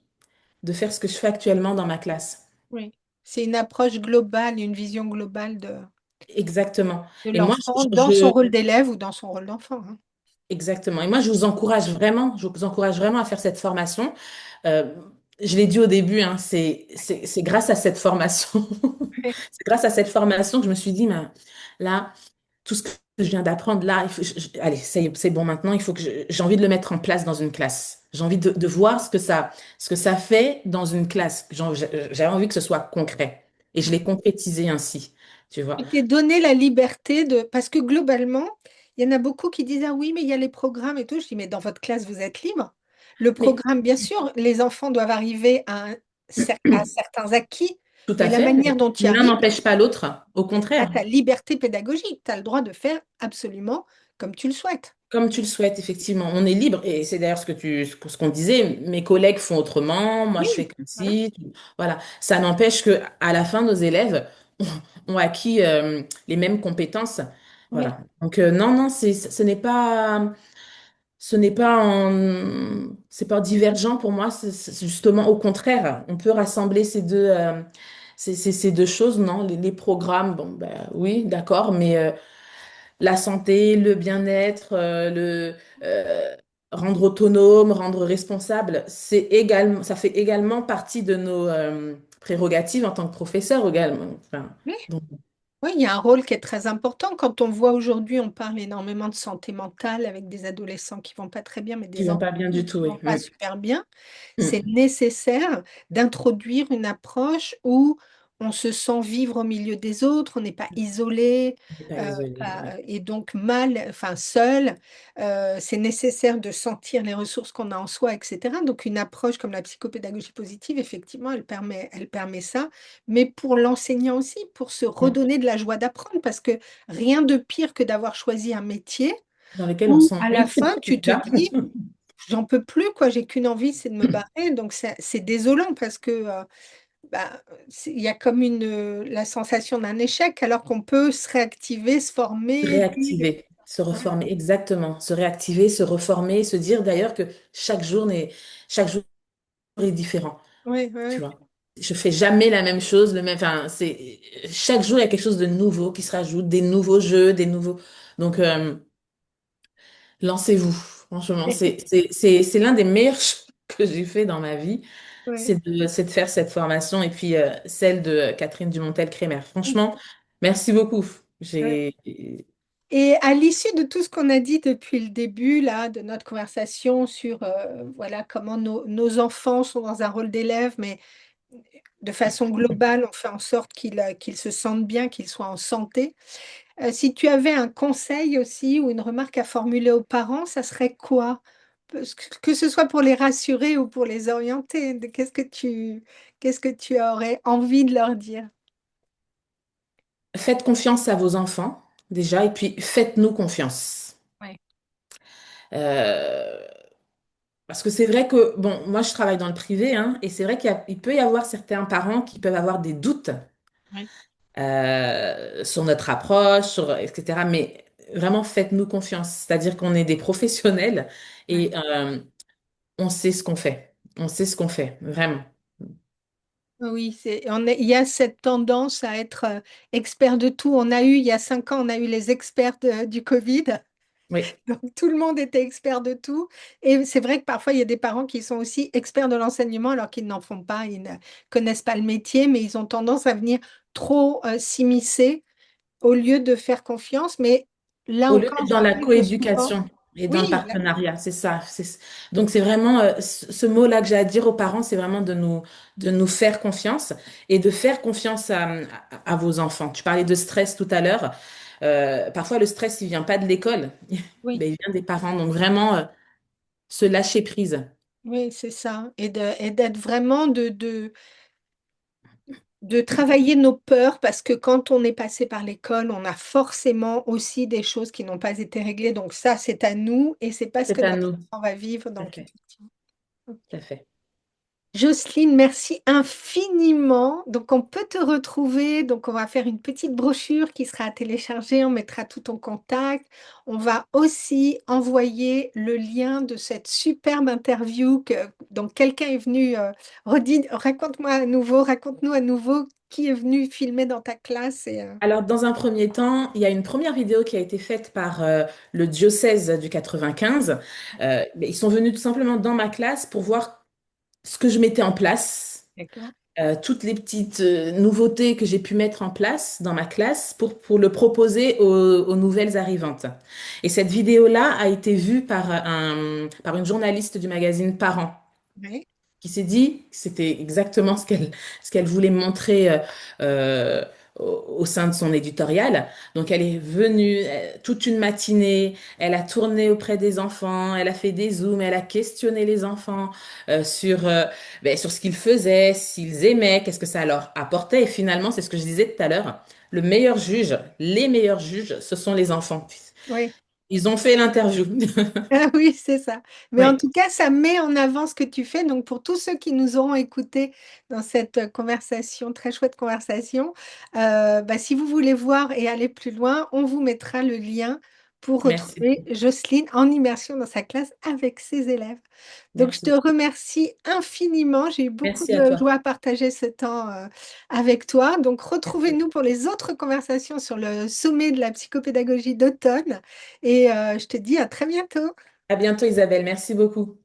de faire ce que je fais actuellement dans ma classe. oui. C'est une approche globale, une vision globale Exactement. de Et moi, l'enfant dans son rôle d'élève ou dans son rôle d'enfant, hein. exactement. Et moi, je vous encourage vraiment à faire cette formation. Euh, je l'ai dit au début, hein, c'est grâce à cette formation, Ouais, c'est grâce à cette formation que je me suis dit, mais là, tout ce que je viens d'apprendre là, allez, c'est bon maintenant, il faut que j'ai envie de le mettre en place dans une classe. J'ai envie de voir ce que ça fait dans une classe. J'avais envie que ce soit concret. Et je mm. l'ai concrétisé ainsi, tu vois. Tu t'es donné la liberté de... Parce que globalement, il y en a beaucoup qui disent, ah oui, mais il y a les programmes et tout. Je dis, mais dans votre classe, vous êtes libre. Le Mais programme, bien sûr, les enfants doivent arriver à certains acquis, tout mais à la fait, manière mais dont tu y l'un arrives, n'empêche pas l'autre, au tu as contraire. ta liberté pédagogique. Tu as le droit de faire absolument comme tu le souhaites. Comme tu le souhaites, effectivement. On est libre, et c'est d'ailleurs ce qu'on disait, mes collègues font autrement, moi je fais Oui, comme voilà. ci, voilà. Ça n'empêche que à la fin, nos élèves ont acquis les mêmes compétences, Oui, voilà. Donc non, non, ce n'est pas divergent pour moi, c'est justement au contraire. On peut rassembler ces deux choses, non? Les programmes, bon, ben oui, d'accord, mais la santé, le bien-être, rendre autonome, rendre responsable, ça fait également partie de nos prérogatives en tant que professeur également. Enfin, oui. donc, Oui, il y a un rôle qui est très important. Quand on voit aujourd'hui, on parle énormément de santé mentale avec des adolescents qui vont pas très bien, mais qui des vont enfants pas bien du qui tout, oui. vont pas super bien. C'est Mm. nécessaire d'introduire une approche où on se sent vivre au milieu des autres, on n'est pas isolé, On n'est pas isolé, oui. et donc mal, enfin seul. C'est nécessaire de sentir les ressources qu'on a en soi, etc. Donc une approche comme la psychopédagogie positive, effectivement, elle permet ça, mais pour l'enseignant aussi, pour se Mm. redonner de la joie d'apprendre, parce que rien de pire que d'avoir choisi un métier Dans lesquels on où sent, à la oui, fin, c'est tu te ça. dis, j'en peux plus, quoi, j'ai qu'une envie, c'est de me barrer. Donc c'est désolant parce que il y a comme la sensation d'un échec alors qu'on peut se réactiver, se Se former, puis réactiver, se voilà. reformer, exactement. Se réactiver, se reformer, se dire d'ailleurs que chaque jour est différent. Oui, oui, Tu oui. vois. Je fais jamais la même chose, enfin, chaque jour il y a quelque chose de nouveau qui se rajoute, des nouveaux jeux, des nouveaux. Donc lancez-vous. Franchement, c'est l'un des meilleurs que j'ai fait dans ma vie, Ouais. c'est de faire cette formation et puis celle de Catherine Dumontel-Crémer. Franchement, merci beaucoup. Ouais. J'ai... Et à l'issue de tout ce qu'on a dit depuis le début là, de notre conversation sur voilà, comment nos enfants sont dans un rôle d'élève, mais de façon globale, on fait en sorte qu'ils se sentent bien, qu'ils soient en santé. Si tu avais un conseil aussi ou une remarque à formuler aux parents, ça serait quoi? Que ce soit pour les rassurer ou pour les orienter, qu'est-ce que tu aurais envie de leur dire? Faites confiance à vos enfants, déjà, et puis faites-nous confiance. Ouais. Euh, Parce que c'est vrai que, bon, moi je travaille dans le privé, hein, et c'est vrai il peut y avoir certains parents qui peuvent avoir des doutes Ouais. sur notre approche, etc. Mais vraiment, faites-nous confiance. C'est-à-dire qu'on est des professionnels Ouais. et on sait ce qu'on fait. On sait ce qu'on fait, vraiment. Oui, il y a cette tendance à être expert de tout. Il y a 5 ans, on a eu les experts du Covid. Oui, Donc, tout le monde était expert de tout. Et c'est vrai que parfois, il y a des parents qui sont aussi experts de l'enseignement alors qu'ils n'en font pas, ils ne connaissent pas le métier, mais ils ont tendance à venir trop s'immiscer au lieu de faire confiance. Mais là au lieu encore, d'être je dans la rappelle que souvent, coéducation et dans le oui, partenariat, c'est ça. Donc c'est vraiment ce mot-là que j'ai à dire aux parents, c'est vraiment de nous faire confiance et de faire confiance à vos enfants. Tu parlais de stress tout à l'heure. Parfois, le stress, il vient pas de l'école, oui, mais il vient des parents. Donc vraiment, se lâcher prise. oui, c'est ça. Et d'être vraiment de travailler nos peurs parce que quand on est passé par l'école, on a forcément aussi des choses qui n'ont pas été réglées. Donc ça, c'est à nous et c'est pas ce que C'est à notre nous. enfant va vivre. Tout à Donc, fait. effectivement. Ok. Tout à fait. Jocelyne, merci infiniment. Donc, on peut te retrouver. Donc, on va faire une petite brochure qui sera à télécharger. On mettra tout ton contact. On va aussi envoyer le lien de cette superbe interview donc quelqu'un est venu. Raconte-nous à nouveau qui est venu filmer dans ta classe. Alors, dans un premier temps, il y a une première vidéo qui a été faite par le diocèse du 95. Mais ils sont venus tout simplement dans ma classe pour voir ce que je mettais en place, D'accord. toutes les petites nouveautés que j'ai pu mettre en place dans ma classe pour le proposer aux nouvelles arrivantes. Et cette vidéo-là a été vue par une journaliste du magazine Parents Oui, qui s'est dit que c'était exactement ce qu'elle voulait montrer euh, au sein de son éditorial. Donc, elle est venue toute une matinée, elle a tourné auprès des enfants, elle a fait des zooms, elle a questionné les enfants sur ce qu'ils faisaient, s'ils aimaient, qu'est-ce que ça leur apportait. Et finalement, c'est ce que je disais tout à l'heure, le meilleur juge, les meilleurs juges, ce sont les enfants. oui. Ils ont fait l'interview. Ah oui, c'est ça. Mais en Oui, tout cas, ça met en avant ce que tu fais. Donc, pour tous ceux qui nous auront écoutés dans cette conversation, très chouette conversation, bah, si vous voulez voir et aller plus loin, on vous mettra le lien pour merci. retrouver Jocelyne en immersion dans sa classe avec ses élèves. Donc, je te Merci. remercie infiniment. J'ai eu beaucoup Merci à de toi. joie à partager ce temps avec toi. Donc, retrouvez-nous pour les autres conversations sur le sommet de la psychopédagogie d'automne. Et je te dis à très bientôt. À bientôt, Isabelle. Merci beaucoup.